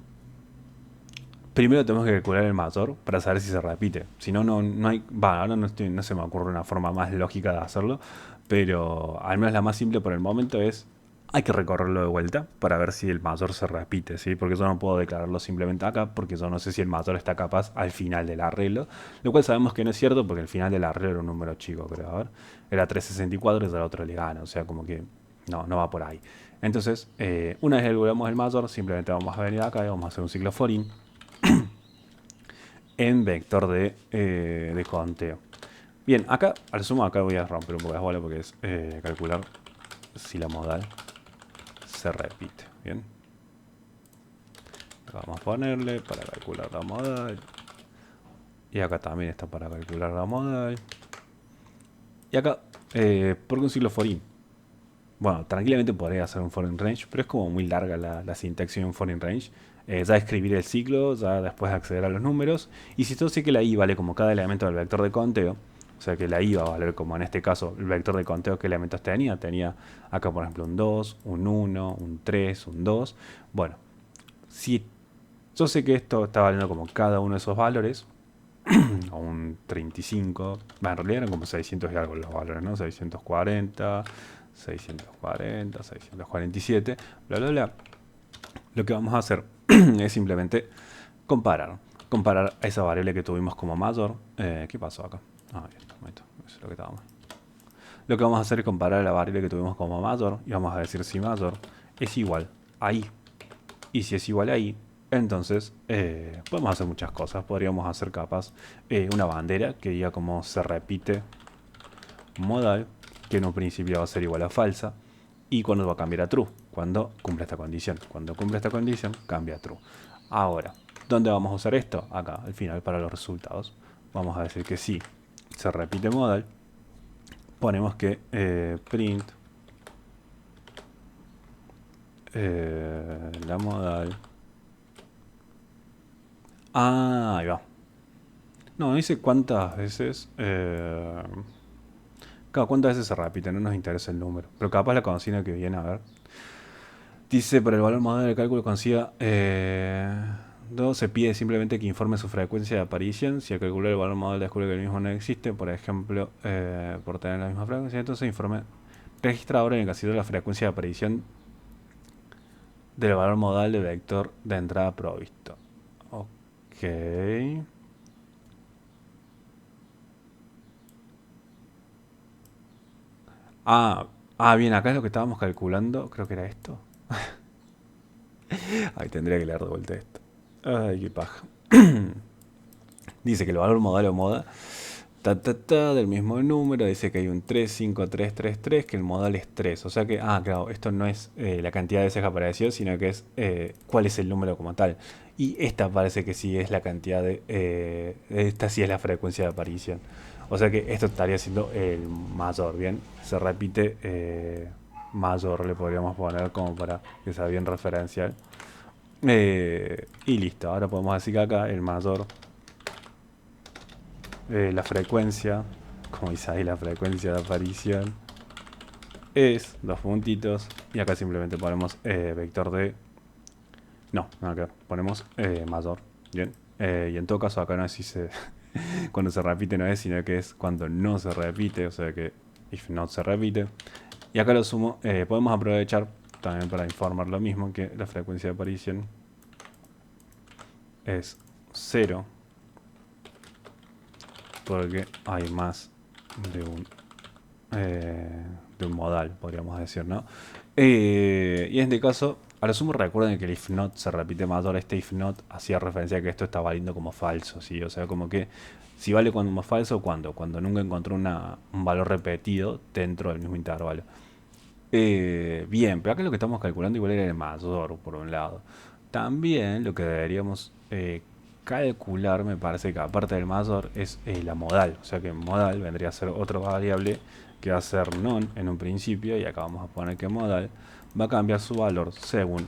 Speaker 1: primero tenemos que calcular el mayor para saber si se repite. Si no, no hay. Ahora no se me ocurre una forma más lógica de hacerlo, pero al menos la más simple por el momento es. Hay que recorrerlo de vuelta para ver si el mayor se repite, ¿sí? Porque yo no puedo declararlo simplemente acá, porque yo no sé si el mayor está capaz al final del arreglo, lo cual sabemos que no es cierto porque el final del arreglo era un número chico, creo, a ver, era 364 y al otro le gana, o sea, como que no va por ahí. Entonces, una vez calculamos el mayor, simplemente vamos a venir acá y vamos a hacer un ciclo for in en vector de conteo. Bien, acá, al sumo, acá voy a romper un poco las bolas porque es calcular si la modal se repite. Bien, acá vamos a ponerle para calcular la modal. Y acá también está para calcular la modal. Y acá, ¿por qué un ciclo for in? Bueno, tranquilamente podría hacer un foreign range, pero es como muy larga la sintaxis de un foreign range. Ya escribir el ciclo, ya después acceder a los números. Y si yo sé que la i vale como cada elemento del vector de conteo, o sea que la i va a valer como en este caso el vector de conteo que elementos tenía. Tenía acá por ejemplo un 2, un 1, un 3, un 2. Bueno, si yo sé que esto está valiendo como cada uno de esos valores, o un 35, en realidad eran como 600 y algo los valores, ¿no? 640, 640, 647, bla, bla, bla. Lo que vamos a hacer es simplemente comparar a esa variable que tuvimos como mayor. ¿Qué pasó acá? Bien, eso es lo que estábamos. Lo que vamos a hacer es comparar a la variable que tuvimos como mayor y vamos a decir si mayor es igual a i. Y si es igual a i, entonces podemos hacer muchas cosas. Podríamos hacer capaz una bandera que diga cómo se repite modal, que en un principio va a ser igual a falsa, y cuando va a cambiar a true, cuando cumple esta condición. Cuando cumple esta condición, cambia a true. Ahora, ¿dónde vamos a usar esto? Acá, al final, para los resultados. Vamos a decir que si se repite modal, ponemos que print La modal. Ah, ahí va. No, dice cuántas veces. Claro, cuántas veces se repite, no nos interesa el número. Pero capaz la consigna que viene, a ver. Dice, para el valor modal del cálculo consiga 2, se pide simplemente que informe su frecuencia de aparición. Si al calcular el valor modal descubre que el mismo no existe, por ejemplo, por tener la misma frecuencia, entonces informe, registra ahora en el casillero la frecuencia de aparición del valor modal del vector de entrada provisto. Ok. Ah, bien, acá es lo que estábamos calculando, creo que era esto. Ay, tendría que leer de vuelta esto. Ay, qué paja. Dice que el valor modal o moda del mismo número, dice que hay un 35333, que el modal es 3. O sea que, claro, esto no es la cantidad de veces que apareció, sino que es cuál es el número como tal. Y esta parece que sí es la cantidad esta sí es la frecuencia de aparición. O sea que esto estaría siendo el mayor, ¿bien? Se repite mayor, le podríamos poner como para que sea bien referencial. Y listo, ahora podemos decir que acá el mayor, la frecuencia, como dice ahí, la frecuencia de aparición es dos puntitos y acá simplemente ponemos vector de... No, nada que ver, ponemos mayor, bien. Y en todo caso acá no es si se... cuando se repite no es, sino que es cuando no se repite, o sea que if not se repite. Y acá lo sumo, podemos aprovechar también para informar lo mismo, que la frecuencia de aparición es 0 porque hay más de un de un modal, podríamos decir, ¿no? Y en este caso, a lo sumo recuerden que el if not se repite mayor. Este if not hacía referencia a que esto está valiendo como falso, ¿sí? O sea, como que si vale cuando más falso, cuando nunca encontró un valor repetido dentro del mismo intervalo. Bien, pero acá lo que estamos calculando igual era el mayor, por un lado. También lo que deberíamos calcular, me parece que aparte del mayor, es la modal. O sea que modal vendría a ser otra variable que va a ser non en un principio, y acá vamos a poner que modal va a cambiar su valor según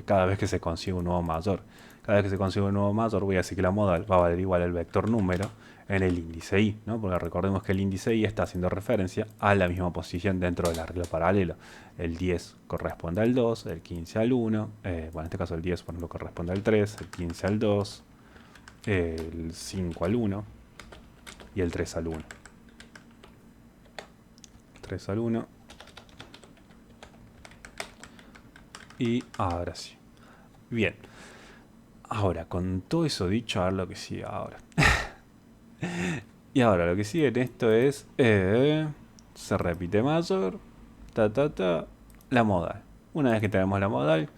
Speaker 1: cada vez que se consigue un nuevo mayor. Cada vez que se consigue un nuevo mayor, voy a decir que la modal va a valer igual al vector número en el índice i, ¿no? Porque recordemos que el índice i está haciendo referencia a la misma posición dentro del arreglo paralelo. El 10 corresponde al 2, el 15 al 1, bueno, en este caso el 10 por ejemplo corresponde al 3, el 15 al 2, el 5 al 1 y el 3 al 1. 3 al 1. Y ahora sí. Bien. Ahora, con todo eso dicho, a ver lo que sigue ahora. Y ahora lo que sigue en esto es... se repite mayor. La modal. Una vez que tenemos la modal,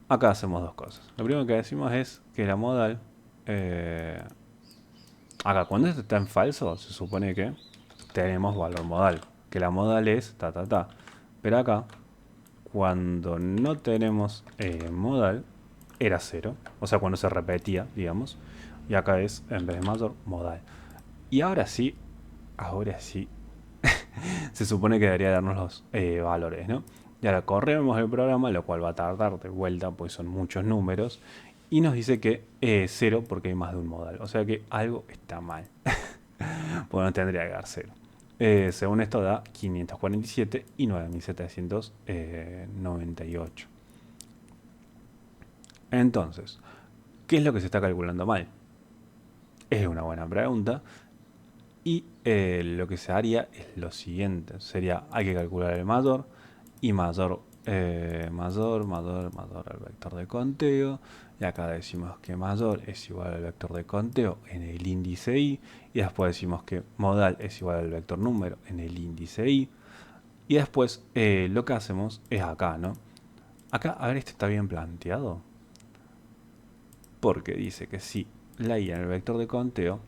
Speaker 1: acá hacemos dos cosas. Lo primero que decimos es que la modal... acá, cuando esto está en falso, se supone que tenemos valor modal. Que la modal es Pero acá, cuando no tenemos modal, era 0. O sea, cuando se repetía, digamos. Y acá es, en vez de mayor, modal. Y ahora sí, se supone que debería darnos los valores, ¿no? Y ahora corremos el programa, lo cual va a tardar de vuelta, pues son muchos números. Y nos dice que 0 porque hay más de un modal. O sea que algo está mal. Pues no tendría que dar 0. Según esto da 547 y 9798. Entonces, ¿qué es lo que se está calculando mal? Es una buena pregunta. Y lo que se haría es lo siguiente. Sería, hay que calcular el mayor. Y mayor al vector de conteo. Y acá decimos que mayor es igual al vector de conteo en el índice i. Y después decimos que modal es igual al vector número en el índice i. Y después lo que hacemos es acá, ¿no? Acá, a ver, esto está bien planteado. Porque dice que si la i en el vector de conteo,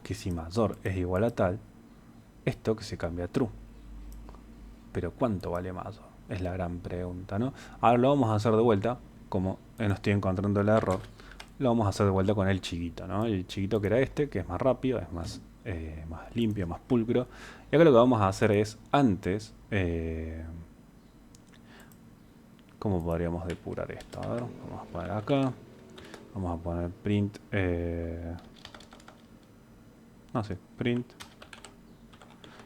Speaker 1: que si mayor es igual a tal, esto que se cambia a true. Pero ¿cuánto vale mayor? Es la gran pregunta, ¿no? Ahora lo vamos a hacer de vuelta, como no estoy encontrando el error, lo vamos a hacer de vuelta con el chiquito, ¿no? El chiquito que era este, que es más rápido, es más limpio, más pulcro. Y acá lo que vamos a hacer es, antes ¿Cómo podríamos depurar esto? A ver, vamos a poner acá. Vamos a poner print. No sé, print.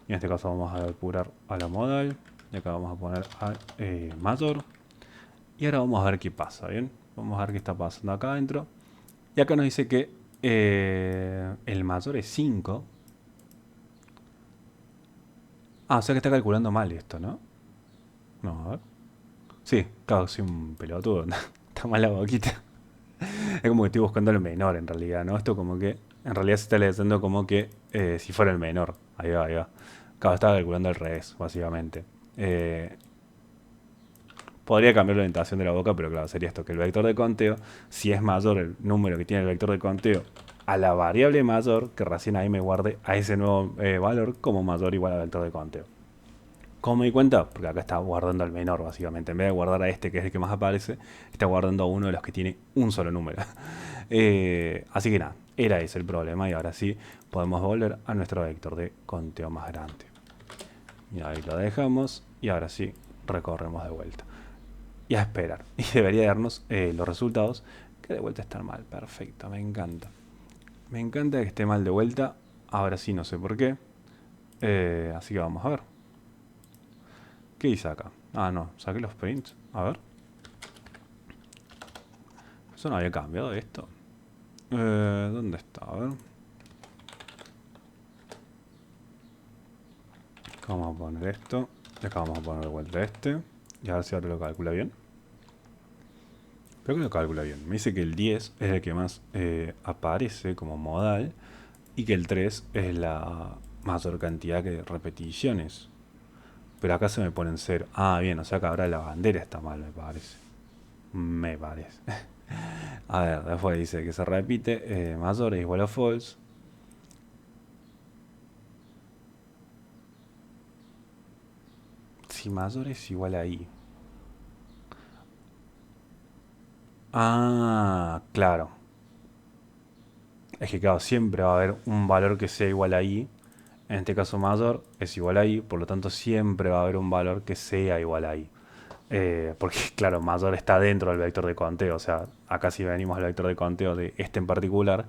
Speaker 1: Y en este caso vamos a depurar a la modal. Y acá vamos a poner a mayor. Y ahora vamos a ver qué pasa, ¿bien? Vamos a ver qué está pasando acá adentro. Y acá nos dice que el mayor es 5. Ah, o sea que está calculando mal esto, ¿no? No, a ver. Sí, claro, soy un pelotudo. Está mal la boquita. Es como que estoy buscando el menor en realidad, ¿no? Esto como que en realidad se está leyendo como que si fuera el menor. Ahí va, ahí va. Claro, estaba calculando al revés, básicamente. Eh, Podría cambiar la orientación de la boca, pero claro, sería esto, que el vector de conteo, si es mayor el número que tiene el vector de conteo a la variable mayor, que recién ahí me guarde a ese nuevo valor como mayor o igual al vector de conteo. ¿Cómo me di cuenta? Porque acá está guardando al menor, básicamente. En vez de guardar a este, que es el que más aparece, está guardando a uno de los que tiene un solo número. Así que nada, era ese el problema. Y ahora sí, podemos volver a nuestro vector de conteo más grande. Y ahí lo dejamos. Y ahora sí, recorremos de vuelta. Y a esperar. Y debería darnos los resultados, que de vuelta están mal. Perfecto, me encanta. Me encanta que esté mal de vuelta. Ahora sí, no sé por qué. Así que vamos a ver. ¿Qué hice acá? Ah, no, saqué los prints. A ver. Eso no había cambiado esto. ¿Dónde está? A ver. Acá vamos a poner esto. Y acá vamos a poner de vuelta este. Y a ver si ahora lo calcula bien. Creo que lo calcula bien. Me dice que el 10 es el que más aparece como modal. Y que el 3 es la mayor cantidad de repeticiones. Pero acá se me pone en 0. Ah, bien, o sea que ahora la bandera está mal, me parece. Me parece. A ver, después dice que se repite. Mayor es igual a false. Si mayor es igual a i. Ah, claro. Es que claro, siempre va a haber un valor que sea igual a i. En este caso mayor es igual a i, por lo tanto siempre va a haber un valor que sea igual a i. Porque claro, mayor está dentro del vector de conteo. O sea, acá si venimos al vector de conteo de este en particular,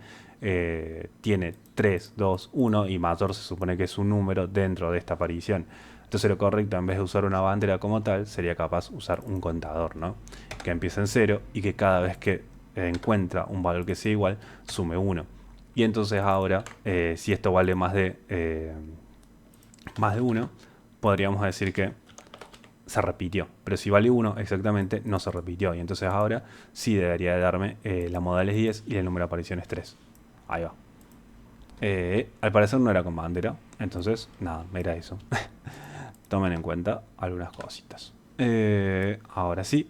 Speaker 1: tiene 3, 2, 1 y mayor se supone que es un número dentro de esta aparición. Entonces lo correcto, en vez de usar una bandera como tal, sería capaz usar un contador, ¿no? Que empiece en 0 y que cada vez que encuentra un valor que sea igual, sume 1. Y entonces ahora, si esto vale más de 1, podríamos decir que se repitió. Pero si vale 1 exactamente, no se repitió. Y entonces ahora sí debería de darme la modal es 10 y el número de aparición es 3. Ahí va. Al parecer no era con bandera. Entonces, nada, era eso. Tomen en cuenta algunas cositas. Ahora sí.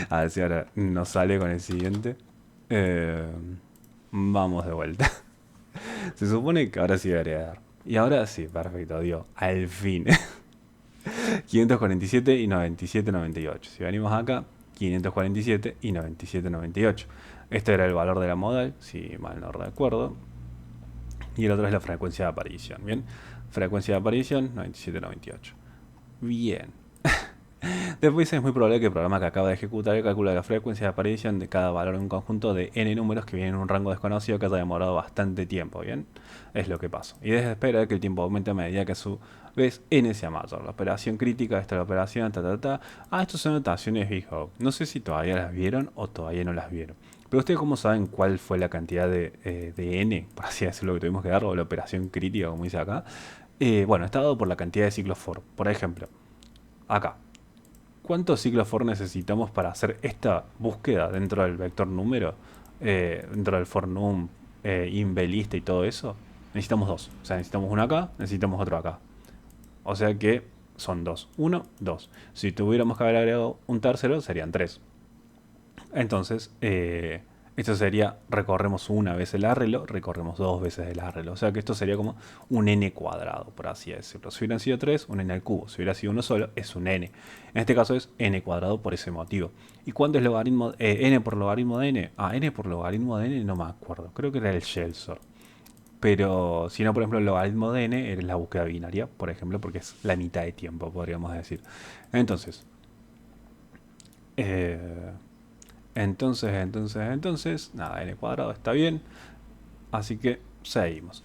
Speaker 1: A ver si ahora nos sale con el siguiente. Eh, Vamos de vuelta. Se supone que ahora sí debería dar. Y ahora sí, perfecto, dio. Al fin. 547 y 97, 98. Si venimos acá, 547 y 97, 98. Este era el valor de la modal, si mal no recuerdo. Y el otro es la frecuencia de aparición. Bien, frecuencia de aparición 97, 98. Bien. Después es muy probable que el programa que acaba de ejecutar calcule la frecuencia de aparición de cada valor en un conjunto de n números que vienen en un rango desconocido que haya demorado bastante tiempo, ¿bien? Es lo que pasa. Y desde espera que el tiempo aumente a medida que a su vez n sea mayor. La operación crítica, esta es la operación, Ah, estas son notaciones Big-O. No sé si todavía las vieron o todavía no las vieron. Pero ustedes cómo saben cuál fue la cantidad de n, por así decirlo, que tuvimos que dar, o la operación crítica, como dice acá. Bueno, está dado por la cantidad de ciclos for. Por ejemplo, acá. ¿Cuántos ciclos for necesitamos para hacer esta búsqueda dentro del vector número? Dentro del for num, lista y todo eso. Necesitamos dos. O sea, necesitamos uno acá, necesitamos otro acá. O sea que son dos. Uno, dos. Si tuviéramos que haber agregado un tercero, serían tres. Entonces, esto sería, recorremos una vez el arreglo, recorremos dos veces el arreglo. O sea que esto sería como un n cuadrado, por así decirlo. Si hubieran sido 3, un n al cubo. Si hubiera sido uno solo, es un n. En este caso es n cuadrado por ese motivo. ¿Y cuánto es logaritmo, n por logaritmo de n? Ah, n por logaritmo de n no me acuerdo. Creo que era el Shelsor. Pero si no, por ejemplo, el logaritmo de n es la búsqueda binaria, por ejemplo, porque es la mitad de tiempo, podríamos decir. Entonces, Eh, entonces, nada, n cuadrado está bien. Así que seguimos.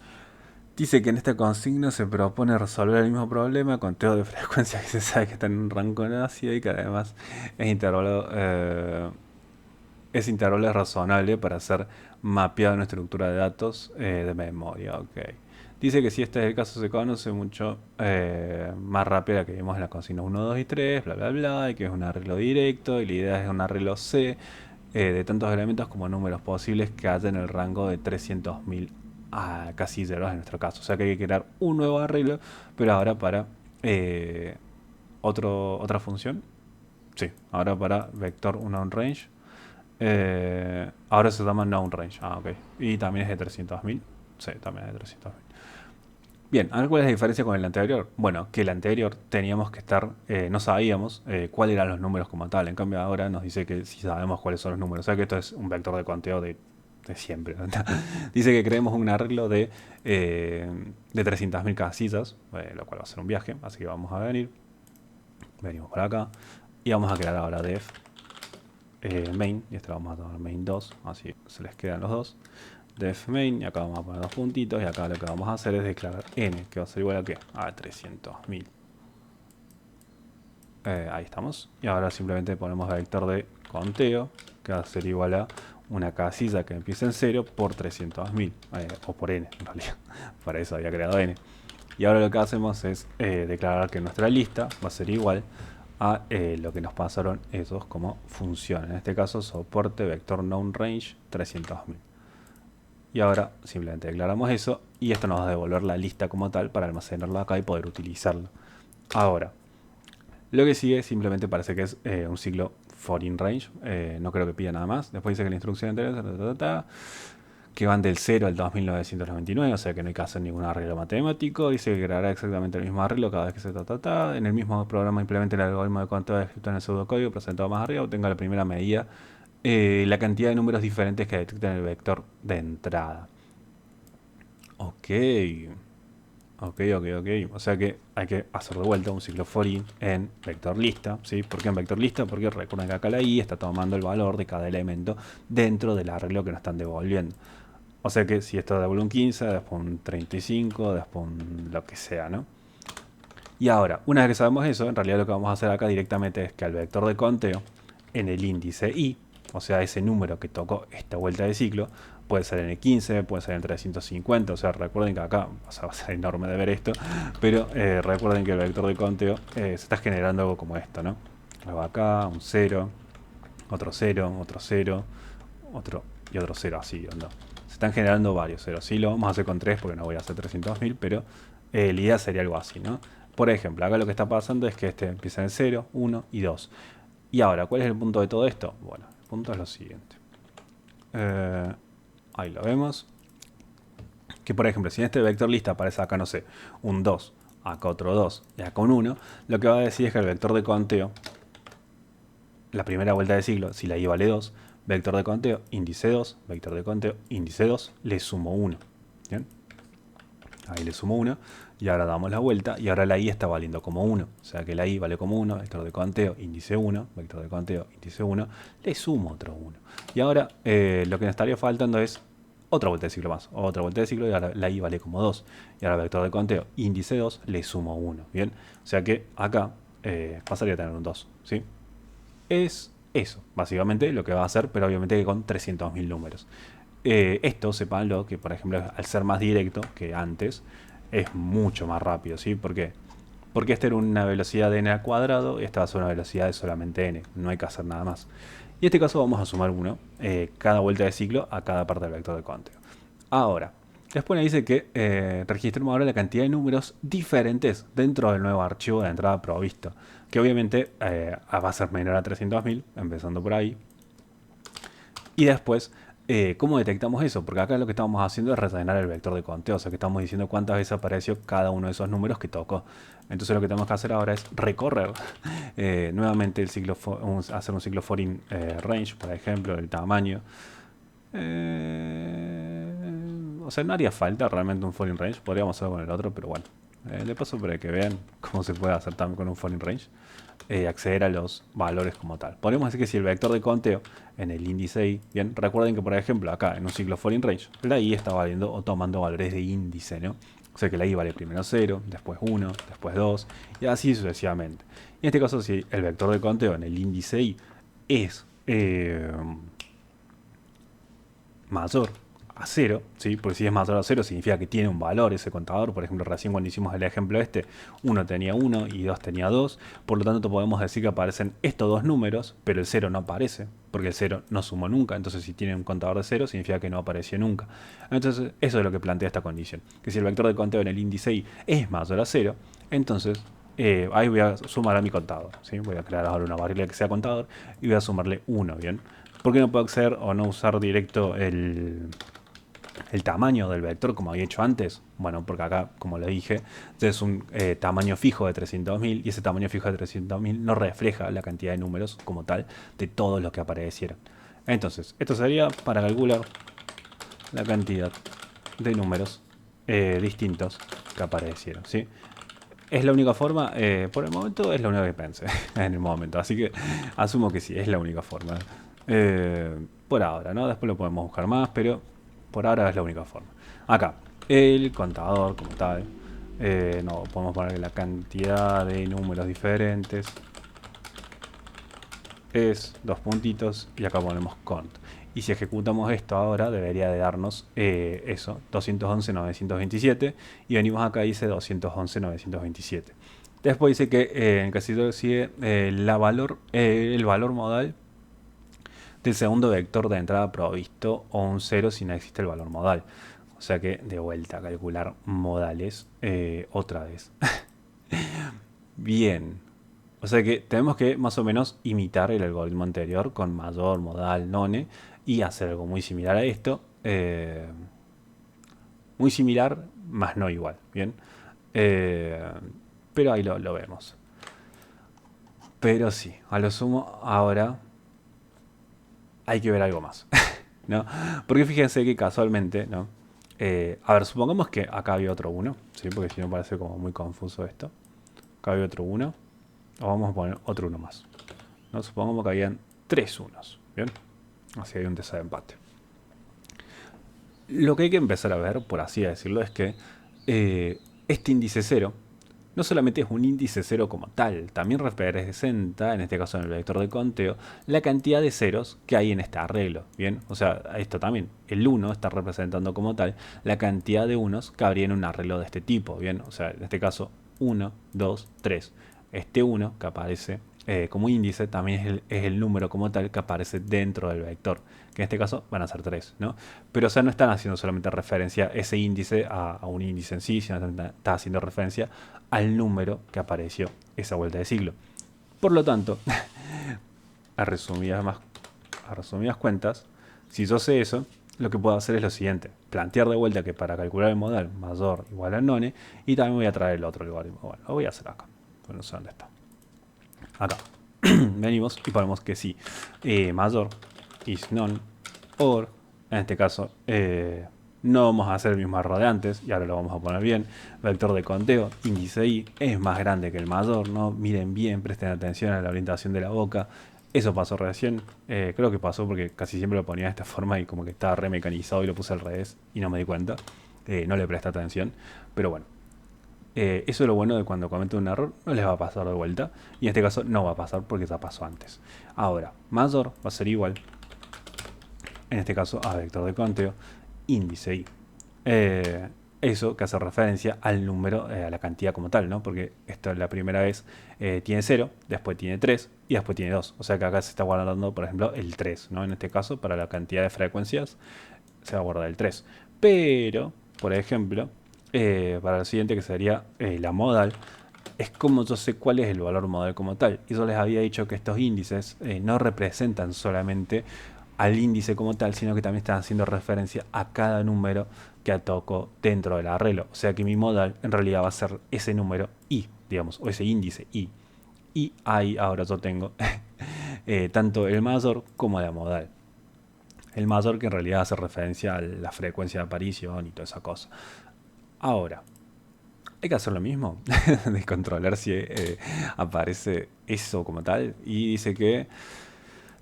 Speaker 1: Dice que en esta consigna se propone resolver el mismo problema, conteo de frecuencias que se sabe que están en un rango ácido y que además es intervalo razonable para ser mapeado en una estructura de datos de memoria. Ok. Dice que si este es el caso se conoce mucho más rápida que vimos en la consigna 1, 2 y 3, bla bla bla, y que es un arreglo directo y la idea es un arreglo C de tantos elementos como números posibles que haya en el rango de 300.000 casilleros en nuestro caso. O sea que hay que crear un nuevo arreglo, pero ahora para eh, otra función. Sí, ahora para vector unknown range. Ahora se llama known range. Ah, ok. Y también es de 300.000. Sí, también es de 300.000. Bien, a ver cuál es la diferencia con el anterior. Bueno, que el anterior teníamos que estar, no sabíamos cuáles eran los números como tal. En cambio ahora nos dice que sí sabemos cuáles son los números. O sea que esto es un vector de conteo de siempre. Dice que creemos un arreglo de 300.000 casillas, lo cual va a ser un viaje. Así que vamos a venimos por acá y vamos a crear ahora def main, y este lo vamos a tomar main 2, así se les quedan los dos. Def main, y acá vamos a poner dos puntitos, y acá lo que vamos a hacer es declarar n, que va a ser igual a ¿qué? A 300.000. Ahí estamos. Y ahora simplemente ponemos vector de conteo, que va a ser igual a una casilla que empieza en 0 por 300.000, o por n en realidad. Para eso había creado n. Y ahora lo que hacemos es declarar que nuestra lista va a ser igual a lo que nos pasaron esos como función. En este caso, soporte vector known range 300.000. Y ahora simplemente declaramos eso y esto nos va a devolver la lista como tal para almacenarla acá y poder utilizarlo. Ahora, lo que sigue simplemente parece que es un ciclo for in range. No creo que pida nada más. Después dice que la instrucción anterior que van del 0 al 2999, o sea que no hay que hacer ningún arreglo matemático. Dice que creará exactamente el mismo arreglo cada vez que se En el mismo programa implemente el algoritmo de conteo descrito en el pseudocódigo presentado más arriba, obtenga la primera medida, la cantidad de números diferentes que detecta en el vector de entrada. Ok, ok. O sea que hay que hacer de vuelta un ciclo for in en vector lista. ¿Sí? ¿Por qué en vector lista? Porque recuerden que acá la i está tomando el valor de cada elemento dentro del arreglo que nos están devolviendo. O sea que si esto devuelve un 15, después un 35, después un lo que sea, ¿no? Y ahora, una vez que sabemos eso, en realidad lo que vamos a hacer acá directamente es que al vector de conteo, en el índice i, o sea, ese número que tocó esta vuelta de ciclo, puede ser en el 15, puede ser en 350, o sea, recuerden que acá, o sea, va a ser enorme de ver esto, pero recuerden que el vector de conteo se está generando algo como esto, ¿no? Luego acá, un 0, otro 0, otro 0, otro y otro 0, así, ¿no? Se están generando varios ceros. Sí, lo vamos a hacer con 3 porque no voy a hacer 300.000, pero la idea sería algo así, ¿no? Por ejemplo, acá lo que está pasando es que este empieza en 0, 1 y 2. Y ahora, ¿cuál es el punto de todo esto? Bueno, el punto es lo siguiente. Ahí lo vemos. Que por ejemplo, si en este vector lista aparece acá, no sé, un 2, acá otro 2 y acá un 1, lo que va a decir es que el vector de conteo, la primera vuelta de ciclo, si la i vale 2, vector de conteo, índice 2, vector de conteo, índice 2, le sumo 1. ¿Bien? Ahí le sumo 1 y ahora damos la vuelta y ahora la i está valiendo como 1. O sea que la i vale como 1, vector de conteo, índice 1, vector de conteo, índice 1, le sumo otro 1. Y ahora lo que nos estaría faltando es otra vuelta de ciclo más, otra vuelta de ciclo y ahora la i vale como 2. Y ahora vector de conteo, índice 2, le sumo 1. ¿Bien? O sea que acá pasaría a tener un 2. ¿Sí? Es eso, básicamente lo que va a hacer, pero obviamente que con 300.000 números. Esto, sepanlo, que por ejemplo, al ser más directo que antes, es mucho más rápido, ¿sí? ¿Por qué? Porque esta era una velocidad de n al cuadrado y esta va a ser una velocidad de solamente n, no hay que hacer nada más. Y en este caso vamos a sumar 1, cada vuelta de ciclo a cada parte del vector de conteo. Ahora, después me dice que registremos ahora la cantidad de números diferentes dentro del nuevo archivo de entrada provisto, que obviamente va a ser menor a 300.000, empezando por ahí. Y después, ¿cómo detectamos eso? Porque acá lo que estamos haciendo es rellenar el vector de conteo, o sea que estamos diciendo cuántas veces apareció cada uno de esos números que tocó. Entonces lo que tenemos que hacer ahora es recorrer nuevamente el ciclo, hacer un ciclo for in range, por ejemplo, el tamaño. O sea, no haría falta realmente un for in range, podríamos hacerlo con el otro, pero bueno, De paso para que vean cómo se puede hacer también con un foreign range, acceder a los valores como tal. Podemos decir que si el vector de conteo en el índice i, bien, recuerden que por ejemplo acá en un ciclo foreign range, la i está valiendo o tomando valores de índice, ¿no? O sea que la i vale primero 0, después 1, después 2 y así sucesivamente. Y en este caso, si el vector de conteo en el índice i es mayor a 0, ¿sí? Porque si es mayor a 0 significa que tiene un valor ese contador. Por ejemplo, recién cuando hicimos el ejemplo este, 1 tenía 1 y 2 tenía 2. Por lo tanto, podemos decir que aparecen estos dos números, pero el 0 no aparece, porque el 0 no sumó nunca. Entonces, si tiene un contador de 0, significa que no apareció nunca. Entonces, eso es lo que plantea esta condición. Que si el vector de conteo en el índice i es mayor a 0, entonces ahí voy a sumar a mi contador, ¿sí? Voy a crear ahora una variable que sea contador y voy a sumarle 1, ¿bien? ¿Por qué no puedo acceder o no usar directo el tamaño del vector como había hecho antes? Bueno, porque acá, como le dije, es un tamaño fijo de 300.000 y ese tamaño fijo de 300.000 no refleja la cantidad de números como tal de todos los que aparecieron. Entonces, esto sería para calcular la cantidad de números distintos que aparecieron, ¿sí? ¿Es la única forma? Por el momento es la única que pensé en el momento, así que asumo que sí, es la única forma. Por ahora, ¿no? Después lo podemos buscar más, pero por ahora es la única forma. Acá, el contador como tal. No, podemos poner la cantidad de números diferentes. Es dos puntitos y acá ponemos cont. Y si ejecutamos esto ahora, debería de darnos eso, 211.927. Y venimos acá y dice 211.927. Después dice que en casillero sigue el valor modal del segundo vector de entrada provisto o un 0 si no existe el valor modal. O sea que de vuelta a calcular modales otra vez. Bien. O sea que tenemos que más o menos imitar el algoritmo anterior con mayor, modal, none y hacer algo muy similar a esto. Muy similar, más no igual. Bien. Eh, pero ahí lo vemos. Pero sí, a lo sumo ahora hay que ver algo más. ¿No? Porque fíjense que casualmente, ¿no? A ver, supongamos que acá había otro 1, ¿sí? Porque si no parece como muy confuso esto. Acá había otro 1. O vamos a poner otro 1 más. ¿No? Supongamos que habían 3 unos. ¿Bien? Así hay un desempate. Lo que hay que empezar a ver, por así decirlo, es que este índice 0 no solamente es un índice 0 como tal, también representa, en este caso en el vector de conteo, la cantidad de ceros que hay en este arreglo. Bien, o sea, esto también, el 1 está representando como tal la cantidad de unos que habría en un arreglo de este tipo. Bien, o sea, en este caso 1, 2, 3. Este 1 que aparece como índice también es el número como tal que aparece dentro del vector, que en este caso van a ser 3, ¿no? Pero o sea, no están haciendo solamente referencia ese índice a un índice en sí, sino que está haciendo referencia al número que apareció esa vuelta de siglo. Por lo tanto, a resumidas cuentas, si yo sé eso, lo que puedo hacer es lo siguiente: plantear de vuelta que para calcular el modal mayor igual a none, y también voy a traer el otro algoritmo. Bueno, lo voy a hacer acá, pero no sé dónde está. Acá. Venimos y ponemos que sí. Mayor is none, or, en este caso, no vamos a hacer el mismo error de antes, y ahora lo vamos a poner bien. Vector de conteo, índice i, es más grande que el mayor, ¿no? Miren bien, presten atención a la orientación de la boca. Eso pasó recién, creo que pasó porque casi siempre lo ponía de esta forma y como que estaba remecanizado y lo puse al revés y no me di cuenta. No le presté atención, pero bueno. Eso es lo bueno de cuando cometen un error, no les va a pasar de vuelta. Y en este caso no va a pasar porque ya pasó antes. Ahora, mayor va a ser igual, en este caso a vector de conteo, índice i. Eso que hace referencia al número, a la cantidad como tal, ¿no? Porque esto la primera vez tiene 0, después tiene 3 y después tiene 2. O sea que acá se está guardando, por ejemplo, el 3, ¿no? En este caso, para la cantidad de frecuencias, se va a guardar el 3. Pero, por ejemplo, para lo siguiente, que sería la modal, es como yo sé cuál es el valor modal como tal. Y yo les había dicho que estos índices no representan solamente al índice como tal, sino que también están haciendo referencia a cada número que toco dentro del arreglo. O sea que mi modal en realidad va a ser ese número i, digamos, o ese índice i. Y ahí ahora yo tengo tanto el mayor como la modal. El mayor que en realidad hace referencia a la frecuencia de aparición y toda esa cosa. Ahora, hay que hacer lo mismo, de controlar si aparece eso como tal. Y dice que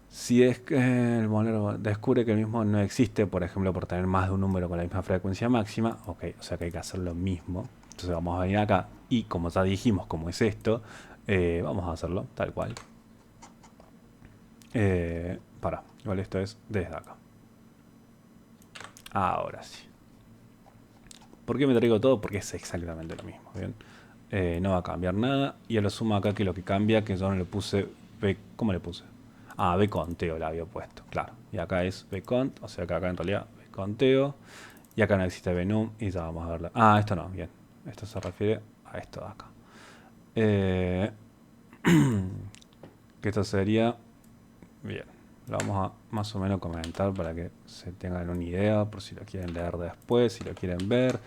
Speaker 1: si es que el modelo descubre que el mismo no existe, por ejemplo, por tener más de un número con la misma frecuencia máxima, ok, o sea que hay que hacer lo mismo. Entonces vamos a venir acá y como ya dijimos cómo es esto, vamos a hacerlo tal cual. Igual esto es desde acá. Ahora sí. ¿Por qué me traigo todo? Porque es exactamente lo mismo, ¿bien? No va a cambiar nada. Y a lo sumo acá que lo que cambia, que yo no le puse B, ¿cómo le puse? Ah, B conteo la había puesto, claro. Y acá es B cont, o sea que acá en realidad B conteo. Y acá no existe Benum y ya vamos a verlo. Ah, esto no, bien. Esto se refiere a esto de acá. Eh, que esto sería, bien. Lo vamos a más o menos comentar para que se tengan una idea, por si lo quieren leer después, si lo quieren ver.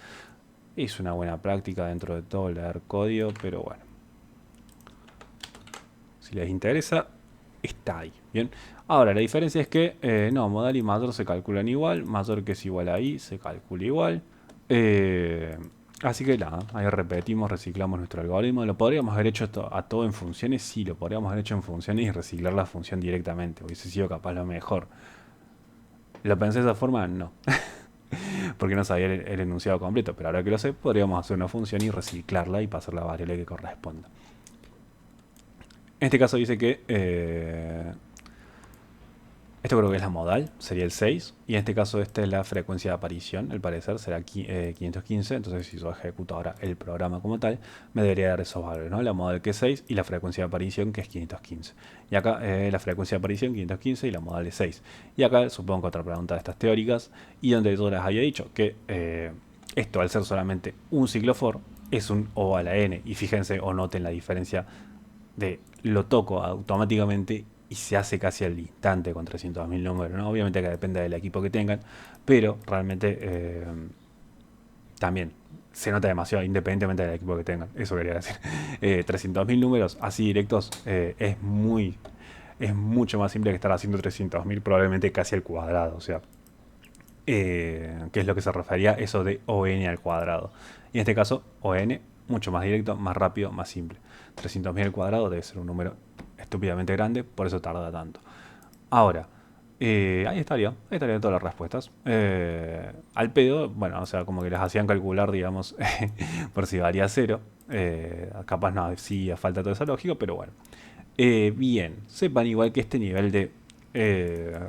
Speaker 1: Es una buena práctica dentro de todo leer código, pero bueno. Si les interesa, está ahí. Bien. Ahora, la diferencia es que no, modal y mayor se calculan igual. Mayor que es igual a i se calcula igual. Eh, Así que nada, ahí repetimos, reciclamos nuestro algoritmo. ¿Lo podríamos haber hecho a todo en funciones? Sí, lo podríamos haber hecho en funciones y reciclar la función directamente. Hubiese sido capaz lo mejor. ¿Lo pensé de esa forma? No. Porque no sabía el enunciado completo. Pero ahora que lo sé, podríamos hacer una función y reciclarla y pasar la variable que corresponda. En este caso dice que esto creo que es la modal, sería el 6. Y en este caso esta es la frecuencia de aparición, al parecer será 515. Entonces si yo ejecuto ahora el programa como tal, me debería dar esos valores, ¿no? La modal que es 6 y la frecuencia de aparición que es 515. Y acá la frecuencia de aparición 515 y la modal es 6. Y acá supongo que otra pregunta de estas teóricas, y donde yo les había dicho que esto al ser solamente un ciclo for es un O a la n. Y fíjense o noten la diferencia de lo toco automáticamente y se hace casi al instante con 300.000 números, ¿no? Obviamente que depende del equipo que tengan, pero realmente también se nota demasiado independientemente del equipo que tengan. Eso quería decir. 300.000 números así directos es mucho más simple que estar haciendo 300.000 probablemente casi al cuadrado. O sea, que es lo que se refería eso de ON al cuadrado. Y en este caso, ON, mucho más directo, más rápido, más simple. 300.000 al cuadrado debe ser un número estúpidamente grande, por eso tarda tanto. Ahora, ahí estarían todas las respuestas. Al pedo, bueno, o sea, como que las hacían calcular, digamos, por si valía cero. Capaz no, sí, falta toda esa lógica, pero bueno. Bien, sepan igual que este nivel eh,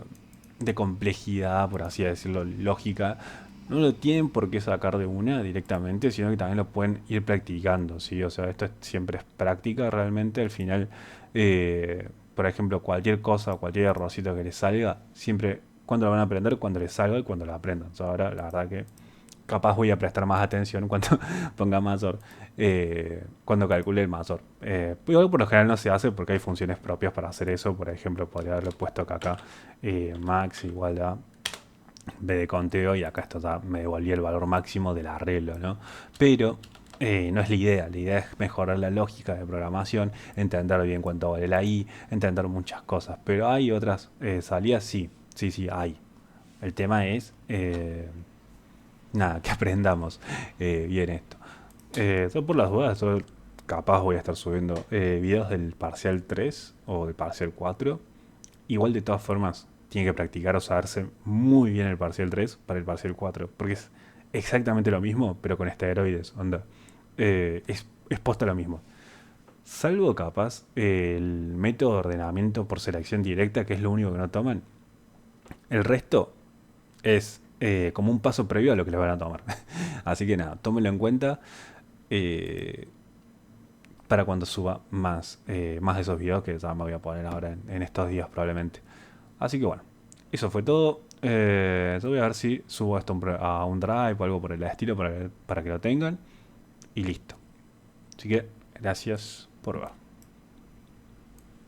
Speaker 1: de complejidad, por así decirlo, lógica, no lo tienen por qué sacar de una directamente, sino que también lo pueden ir practicando, ¿sí? O sea, siempre es práctica realmente. Al final, por ejemplo, cualquier cosa, cualquier errorcito que les salga, siempre, ¿cuándo lo van a aprender? Cuando les salga y cuando lo aprendan. O sea, ahora, la verdad que capaz voy a prestar más atención cuando ponga mayor, cuando calcule el mayor. Igual por lo general no se hace porque hay funciones propias para hacer eso. Por ejemplo, podría haberlo puesto acá, max igual a b de conteo, y acá esto ya me devolvía el valor máximo del arreglo, ¿no? Pero no es la idea es mejorar la lógica de programación, entender bien cuánto vale la i, entender muchas cosas. Pero hay otras salidas, sí, sí, sí, hay. El tema es nada, que aprendamos bien esto. Yo por las dudas, yo capaz voy a estar subiendo videos del parcial 3 o del parcial 4. Igual de todas formas, tiene que practicar o saberse muy bien el parcial 3 para el parcial 4. Porque es exactamente lo mismo, pero con esteroides. Onda. Es posta lo mismo. Salvo capaz el método de ordenamiento por selección directa, que es lo único que no toman. El resto es como un paso previo a lo que les van a tomar. Así que nada, tómenlo en cuenta eh, para cuando suba más de esos videos que ya me voy a poner ahora en estos días probablemente. Así que bueno, eso fue todo. Yo voy a ver si subo esto a un drive o algo por el estilo para que lo tengan. Y listo. Así que gracias por ver.